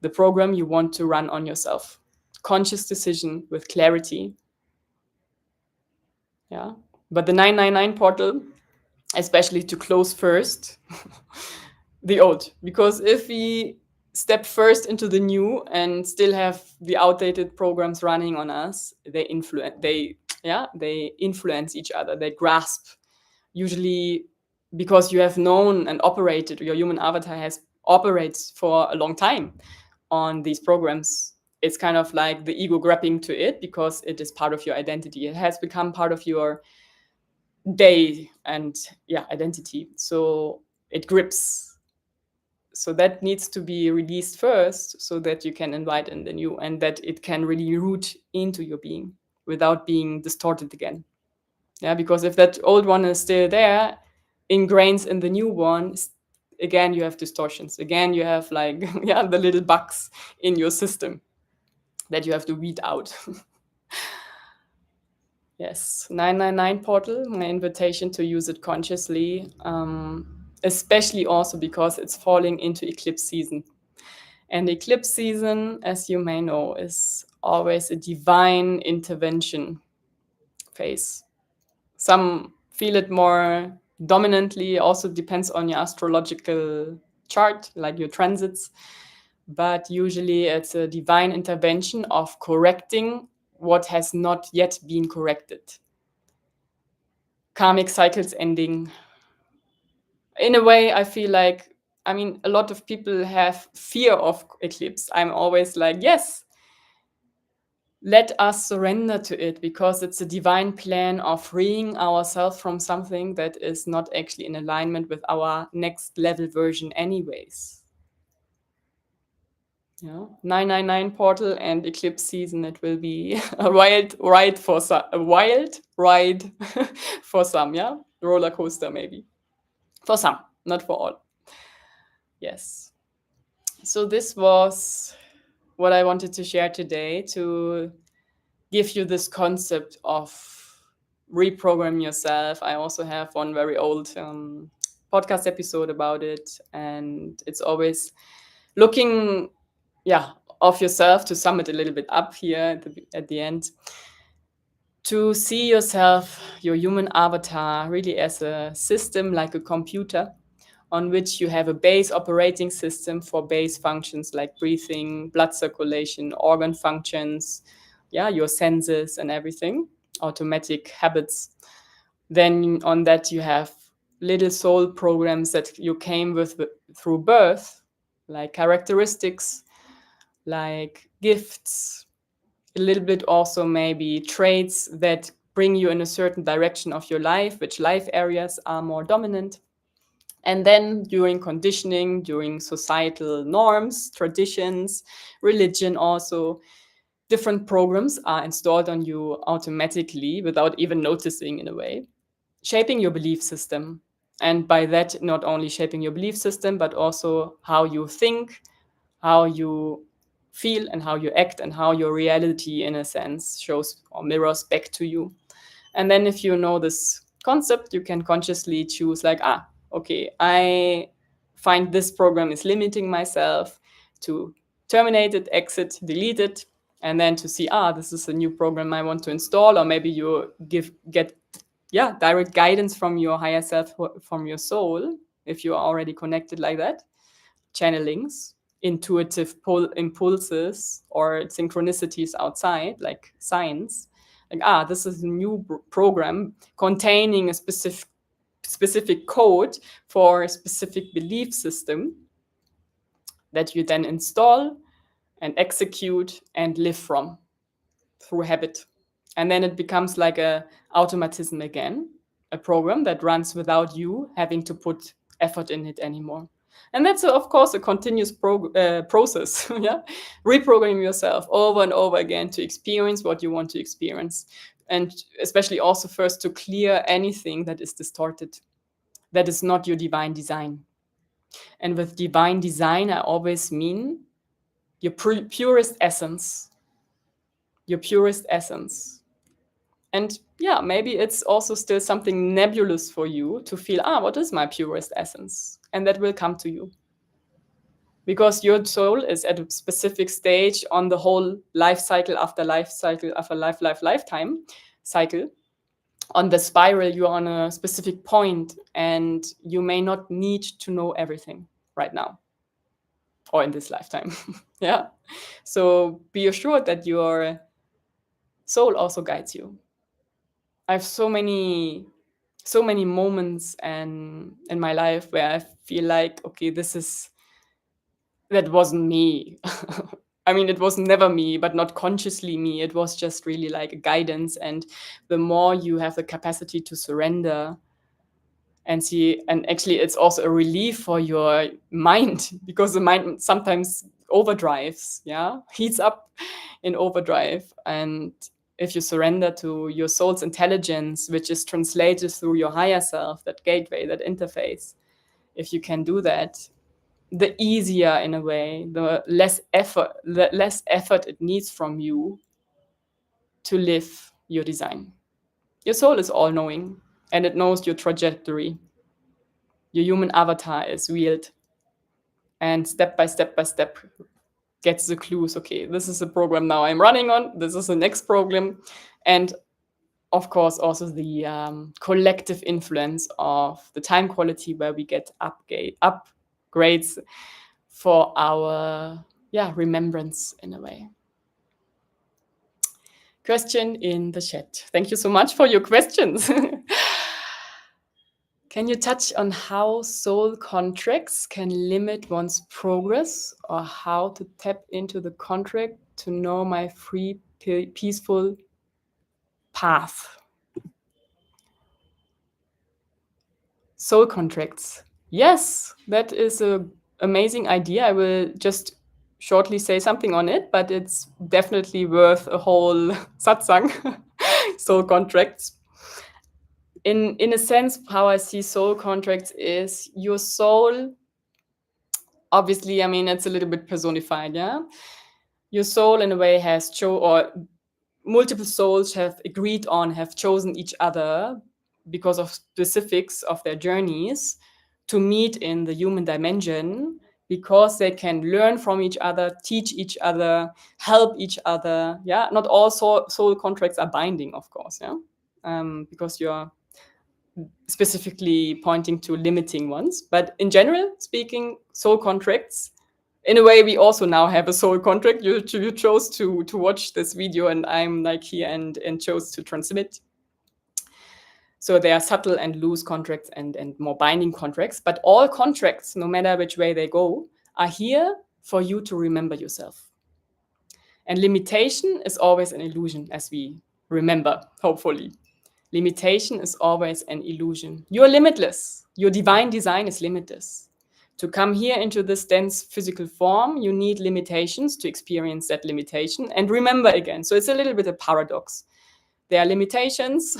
the program you want to run on yourself. Conscious decision with clarity. Yeah. But the 999 portal, especially to close first the old, because if we step first into the new and still have the outdated programs running on us, they influence each other, they grasp, usually because you have known and operated, your human avatar has operates for a long time on these programs. It's kind of like the ego grabbing to it because it is part of your identity, it has become part of your day and identity, so it grips. So that needs to be released first so that you can invite in the new and that it can really root into your being without being distorted again. Yeah, because if that old one is still there, ingrains in the new one, again you have distortions, again you have like the little bugs in your system that you have to weed out. Yes, 999 portal, my invitation to use it consciously, especially also because it's falling into eclipse season. And eclipse season, as you may know, is always a divine intervention phase. Some feel it more dominantly, also depends on your astrological chart, like your transits. But usually it's a divine intervention of correcting what has not yet been corrected. Karmic cycles ending. In a way, I feel like, I mean, a lot of people have fear of eclipse. I'm always like, yes, let us surrender to it because it's a divine plan of freeing ourselves from something that is not actually in alignment with our next level version anyways. Yeah, 999 portal and eclipse season, it will be a wild ride for some, a wild ride for some, yeah, roller coaster maybe for some, not for all. Yes, so this was what I wanted to share today, to give you this concept of reprogram yourself. I also have one very old podcast episode about it, and it's always looking of yourself, to sum it a little bit up here at the end, to see yourself, your human avatar, really as a system, like a computer on which you have a base operating system for base functions like breathing, blood circulation, organ functions, your senses and everything, automatic habits. Then on that you have little soul programs that you came with through birth, like characteristics, like gifts, a little bit also maybe traits that bring you in a certain direction of your life, which life areas are more dominant. And then during conditioning, during societal norms, traditions, religion also, different programs are installed on you automatically without even noticing, in a way, shaping your belief system. And by that, not only shaping your belief system, but also how you think, how you feel, and how you act, and how your reality, in a sense, shows or mirrors back to you. And then if you know this concept, you can consciously choose like, okay, I find this program is limiting myself, to terminate it, exit, delete it, and then to see, this is a new program I want to install. Or maybe you get direct guidance from your higher self, from your soul, if you are already connected like that, channelings, intuitive impulses or synchronicities outside, like signs, like this is a new program containing a specific code for a specific belief system that you then install and execute and live from through habit. And then it becomes like a automatism again, a program that runs without you having to put effort in it anymore. And that's, of course, a continuous process. Reprogram yourself over and over again to experience what you want to experience. And especially also first to clear anything that is distorted, that is not your divine design. And with divine design, I always mean your purest essence, your purest essence. And yeah, maybe it's also still something nebulous for you to feel, what is my purest essence? And that will come to you. Because your soul is at a specific stage on the whole life cycle after life cycle after lifetime cycle. On the spiral, you're on a specific point, and you may not need to know everything right now or in this lifetime. Yeah. So be assured that your soul also guides you. I have so many moments and in my life where I feel like, okay, that wasn't me. I mean, it was never me, but not consciously me. It was just really like a guidance. And the more you have the capacity to surrender and see, and actually it's also a relief for your mind, because the mind sometimes overdrives, heats up in overdrive. And if you surrender to your soul's intelligence, which is translated through your higher self, that gateway, that interface, if you can do that, the easier, in a way, the less effort it needs from you to live your design. Your soul is all-knowing, and it knows your trajectory. Your human avatar is wheeled, and step by step gets the clues. Okay, this is the program now I'm running on. This is the next program. And of course, also the collective influence of the time quality, where we get upgrades for our remembrance, in a way. Question in the chat. Thank you so much for your questions. Can you touch on how soul contracts can limit one's progress, or how to tap into the contract to know my free, peaceful path? Soul contracts. Yes, that is an amazing idea. I will just shortly say something on it, but it's definitely worth a whole satsang. Soul contracts. In a sense, how I see soul contracts is your soul. Obviously, I mean, it's a little bit personified, Your soul, in a way, or multiple souls have chosen each other because of specifics of their journeys to meet in the human dimension, because they can learn from each other, teach each other, help each other. Not all soul contracts are binding, of course, because you're specifically pointing to limiting ones. But in general speaking, soul contracts, in a way, we also now have a soul contract. You chose to watch this video, and I'm like here and chose to transmit. So there are subtle and loose contracts and more binding contracts, but all contracts, no matter which way they go, are here for you to remember yourself. And limitation is always an illusion, as we remember, hopefully. Limitation is always an illusion. You're limitless. Your divine design is limitless. To come here into this dense physical form, you need limitations to experience that limitation and remember again. So it's a little bit a paradox. There are limitations,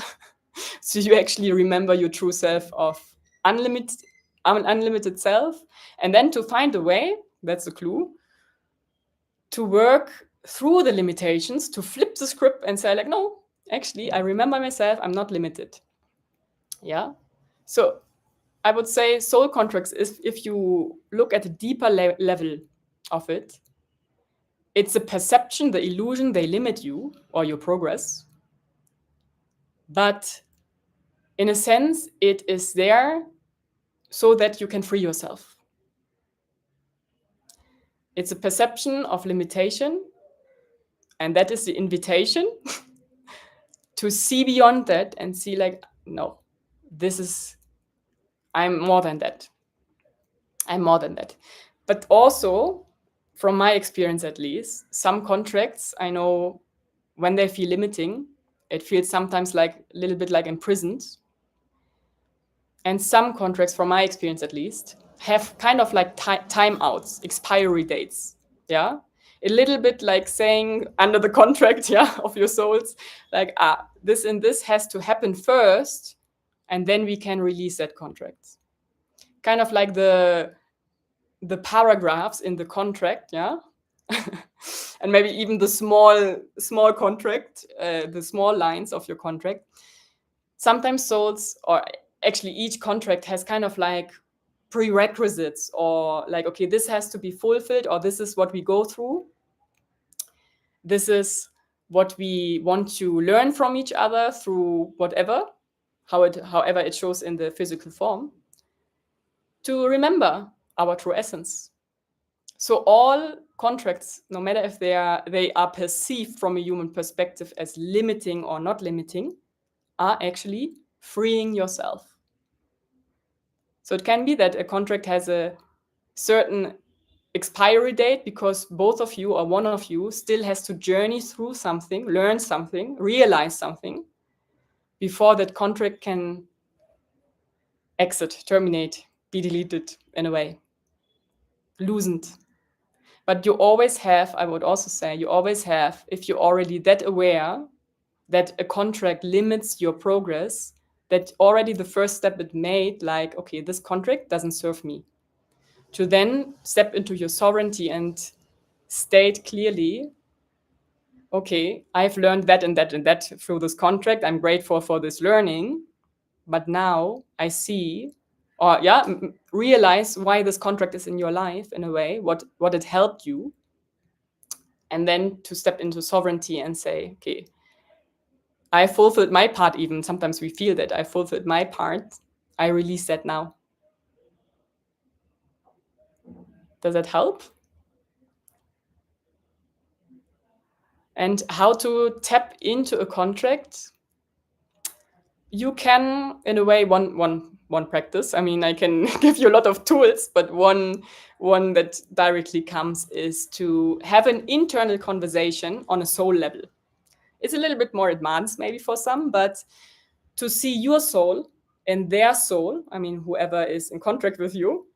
so you actually remember your true self of unlimited self. And then to find a way, that's the clue, to work through the limitations, to flip the script and say like, no, actually, I remember myself, I'm not limited. So I would say soul contracts is, if you look at a deeper level of it, it's a perception, the illusion, they limit you or your progress. But in a sense, it is there so that you can free yourself. It's a perception of limitation, and that is the invitation to see beyond that and see like, no, I'm more than that. I'm more than that. But also, from my experience at least, some contracts, I know when they feel limiting, it feels sometimes like a little bit like imprisoned. And some contracts, from my experience at least, have kind of like timeouts, expiry dates. A little bit like saying under the contract, of your souls, like, this and this has to happen first, and then we can release that contract. Kind of like the paragraphs in the contract, and maybe even the small contract, the small lines of your contract. Sometimes souls, or actually each contract, has kind of like prerequisites, or like, okay, this has to be fulfilled, or this is what we go through, this is what we want to learn from each other through whatever, however it shows in the physical form, to remember our true essence. So all contracts, no matter if they are perceived from a human perspective as limiting or not limiting, are actually freeing yourself. So it can be that a contract has a certain expiry date because both of you or one of you still has to journey through something, learn something, realize something before that contract can exit, terminate, be deleted in a way, loosened. But you always have, I would also say, you always have, if you're already that aware that a contract limits your progress, that already the first step it made, like, okay, this contract doesn't serve me. To then step into your sovereignty and state clearly, okay, I've learned that and that and that through this contract. I'm grateful for this learning. But now I see, or realize why this contract is in your life in a way, what it helped you. And then to step into sovereignty and say, okay, I fulfilled my part. Even sometimes we feel that I fulfilled my part. I release that now. Does that help? And how to tap into a contract? You can, in a way, one practice. I mean, I can give you a lot of tools, but one that directly comes is to have an internal conversation on a soul level. It's a little bit more advanced maybe for some, but to see your soul and their soul, I mean, whoever is in contract with you,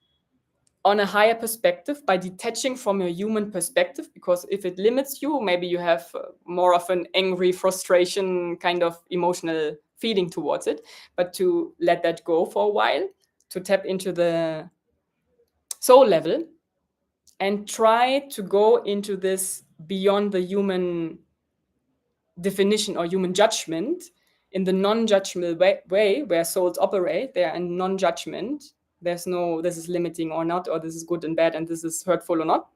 on a higher perspective by detaching from your human perspective, because if it limits you, maybe you have more of an angry frustration kind of emotional feeling towards it, but to let that go for a while, to tap into the soul level and try to go into this beyond the human definition or human judgment, in the non-judgmental way where souls operate. They are in non-judgment. There's no, this is limiting or not, or this is good and bad, and this is hurtful or not.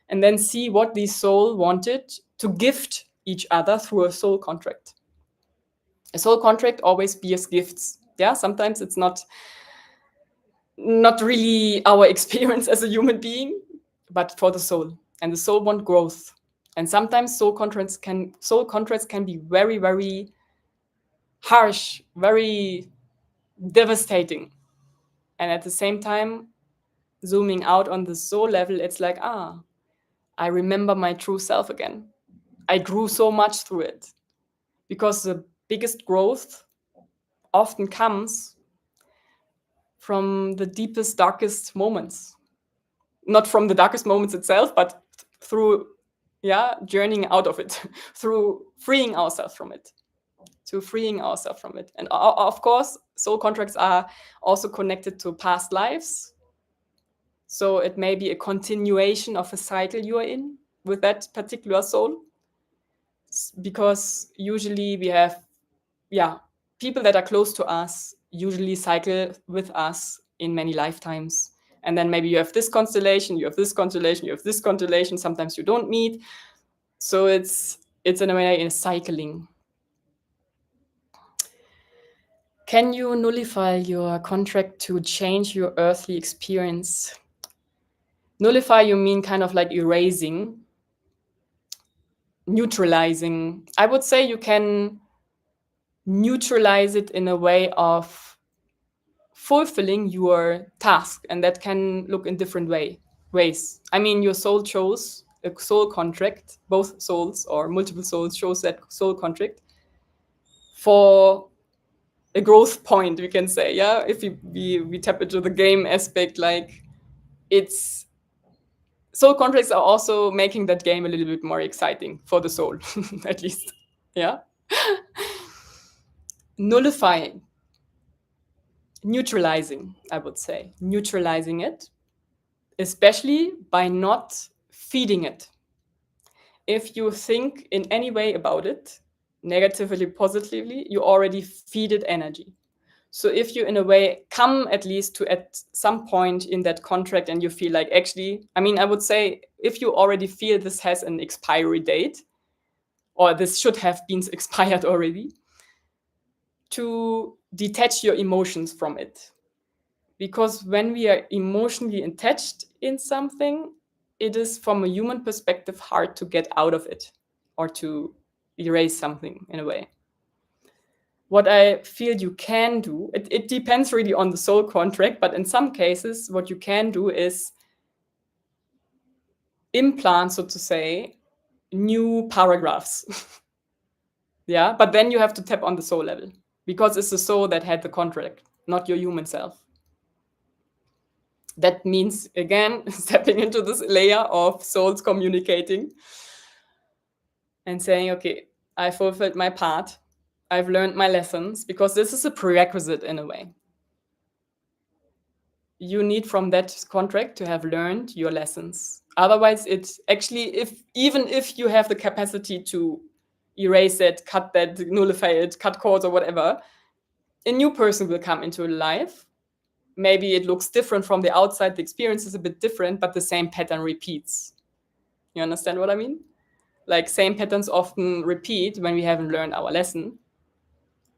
And then see what the soul wanted to gift each other through a soul contract. A soul contract always bears gifts. Yeah, sometimes it's not really our experience as a human being, but for the soul. And the soul want growth. And sometimes soul contracts can be very, very harsh, very devastating. And at the same time, zooming out on the soul level, it's like, I remember my true self again. I grew so much through it. Because the biggest growth often comes from the deepest, darkest moments. Not from the darkest moments itself, but through journeying out of it, through freeing ourselves from it. And of course, soul contracts are also connected to past lives. So it may be a continuation of a cycle you are in with that particular soul. Because usually we have, people that are close to us usually cycle with us in many lifetimes. And then maybe you have this constellation, you have this constellation, you have this constellation. Sometimes you don't meet. So it's in a way a cycling. Can you nullify your contract to change your earthly experience? Nullify, you mean kind of like erasing, neutralizing. I would say you can neutralize it in a way of fulfilling your task, and that can look in different ways. I mean, your soul chose a soul contract, both souls or multiple souls chose that soul contract for a growth point, we can say. Yeah, if we tap into the game aspect, like, it's soul contracts are also making that game a little bit more exciting for the soul, at least. Yeah. Nullifying, neutralizing, I would say, neutralizing it, especially by not feeding it. If you think in any way about it, negatively, positively, you already feed it energy. So if you in a way come at least to at some point in that contract and you feel like, actually, I mean, I would say if you already feel this has an expiry date, or this should have been expired already, to detach your emotions from it. Because when we are emotionally attached in something, it is from a human perspective hard to get out of it or to erase something in a way. What I feel you can do, it depends really on the soul contract, but in some cases, what you can do is implant, so to say, new paragraphs. Yeah, but then you have to tap on the soul level because it's the soul that had the contract, not your human self. That means, again, stepping into this layer of souls communicating and saying, okay, I fulfilled my part. I've learned my lessons, because this is a prerequisite in a way. You need from that contract to have learned your lessons. Otherwise, it's actually, even if you have the capacity to erase it, cut that, nullify it, cut cords or whatever, a new person will come into life. Maybe it looks different from the outside, the experience is a bit different, but the same pattern repeats. You understand what I mean? Like, same patterns often repeat when we haven't learned our lesson,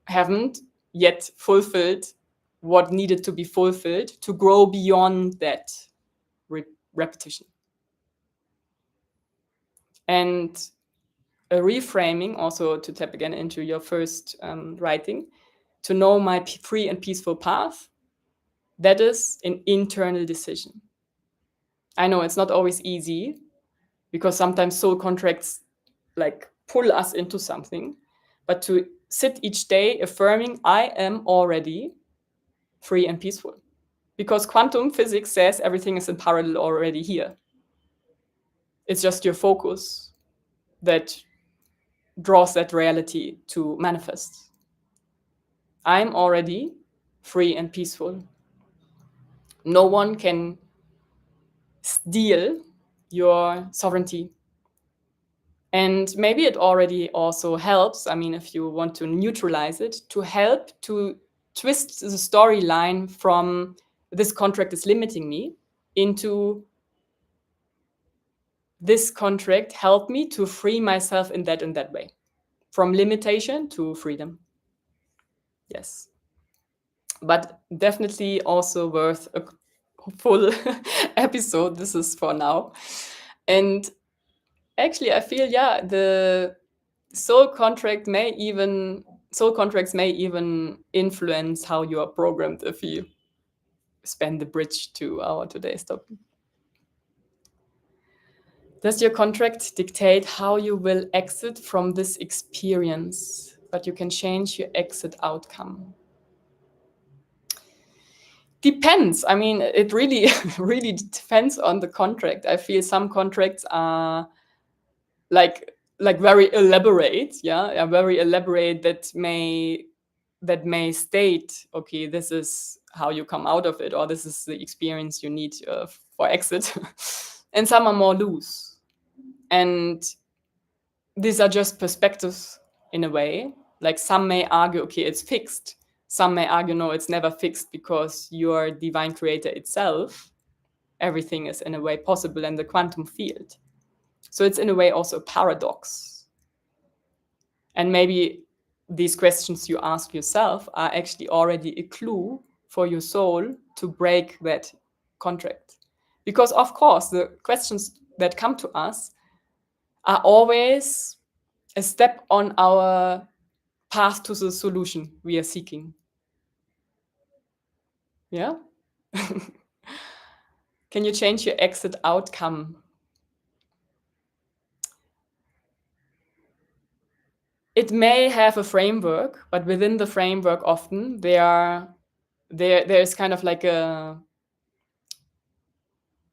haven't yet fulfilled what needed to be fulfilled to grow beyond that repetition. And a reframing, also to tap again into your first writing, to know my free and peaceful path, that is an internal decision. I know it's not always easy, because sometimes soul contracts like pull us into something, but to sit each day affirming, I am already free and peaceful. Because quantum physics says everything is in parallel already here. It's just your focus that draws that reality to manifest. I'm already free and peaceful. No one can steal your sovereignty. And maybe it already also helps, I mean, if you want to neutralize it, to help to twist the storyline from this contract is limiting me into this contract helped me to free myself in that way. From limitation to freedom. Yes. But definitely also worth a full episode. This is for now. And actually, I feel, yeah, the soul contracts may even influence how you are programmed if you span the bridge to our today's topic. Does your contract dictate how you will exit from this experience, but you can change your exit outcome? Depends. I mean, it really, really depends on the contract. I feel some contracts are like very elaborate, yeah, very elaborate, that may state, okay, this is how you come out of it, or this is the experience you need for exit. And some are more loose. And these are just perspectives in a way. Like, some may argue, okay, it's fixed. Some may argue, no, it's never fixed, because your divine creator itself, everything is in a way possible in the quantum field. So it's in a way also a paradox. And maybe these questions you ask yourself are actually already a clue for your soul to break that contract. Because, of course, the questions that come to us are always a step on our path to the solution we are seeking. Yeah? Can you change your exit outcome? It may have a framework, but within the framework, often there's kind of like a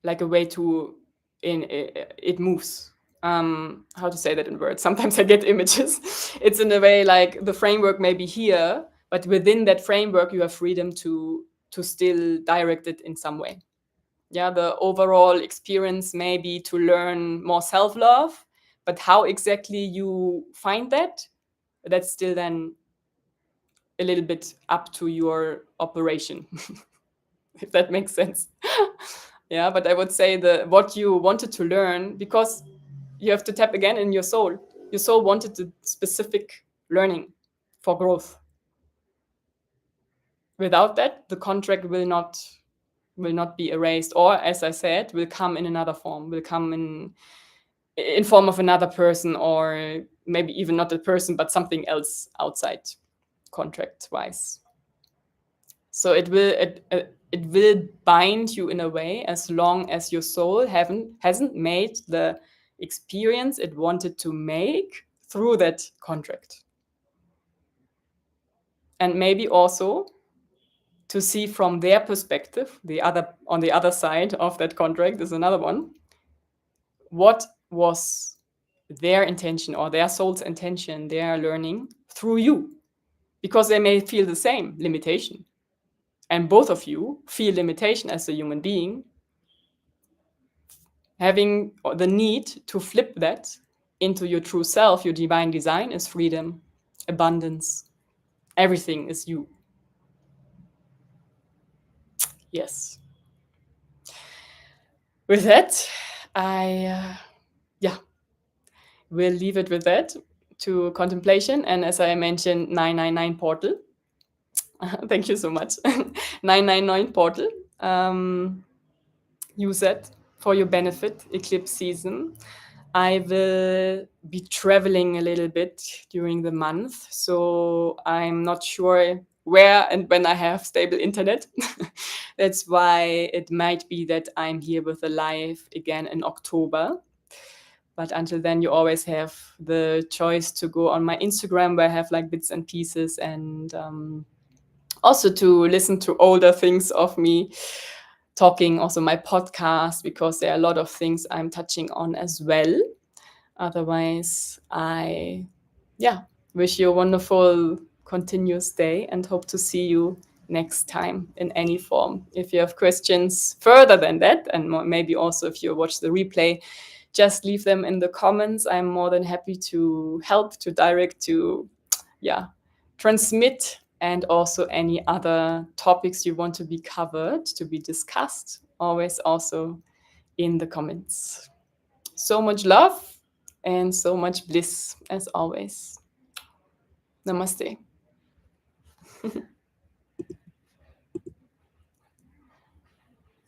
way to it moves. How to say that in words? Sometimes I get images. It's in a way like the framework may be here, but within that framework, you have freedom to still direct it in some way. Yeah, the overall experience may be to learn more self-love, but how exactly you find that, that's still then a little bit up to your operation, if that makes sense. Yeah, but I would say the what you wanted to learn, because you have to tap again in your soul. Your soul wanted the specific learning for growth. Without that, the contract will not be erased, or as I said, will come in another form, will come in form of another person, or maybe even not a person but something else outside contract wise. So it will bind you in a way as long as your soul hasn't made the experience it wanted to make through that contract. And maybe also to see from their perspective, on the other side of that contract is another one, what was their intention or their soul's intention they are learning through you, because they may feel the same limitation, and both of you feel limitation as a human being, having the need to flip that into your true self. Your divine design is freedom, abundance, everything is you. Yes. With that, I yeah, will leave it with that, to contemplation. And as I mentioned, 999 portal. Thank you so much. 999 portal. Use that for your benefit, eclipse season. I will be traveling a little bit during the month, so I'm not sure where and when I have stable internet. That's why it might be that I'm here with a live again in October. But until then, you always have the choice to go on my Instagram, where I have like bits and pieces, and also to listen to older things of me talking, also my podcast, because there are a lot of things I'm touching on as well. Otherwise, I, yeah, wish you a wonderful continuous day and hope to see you next time in any form. If you have questions further than that, and maybe also if you watch the replay, just leave them in the comments. I'm more than happy to help, to direct, to, yeah, transmit, and also any other topics you want to be covered, to be discussed, always also in the comments. So much love and so much bliss as always. Namaste.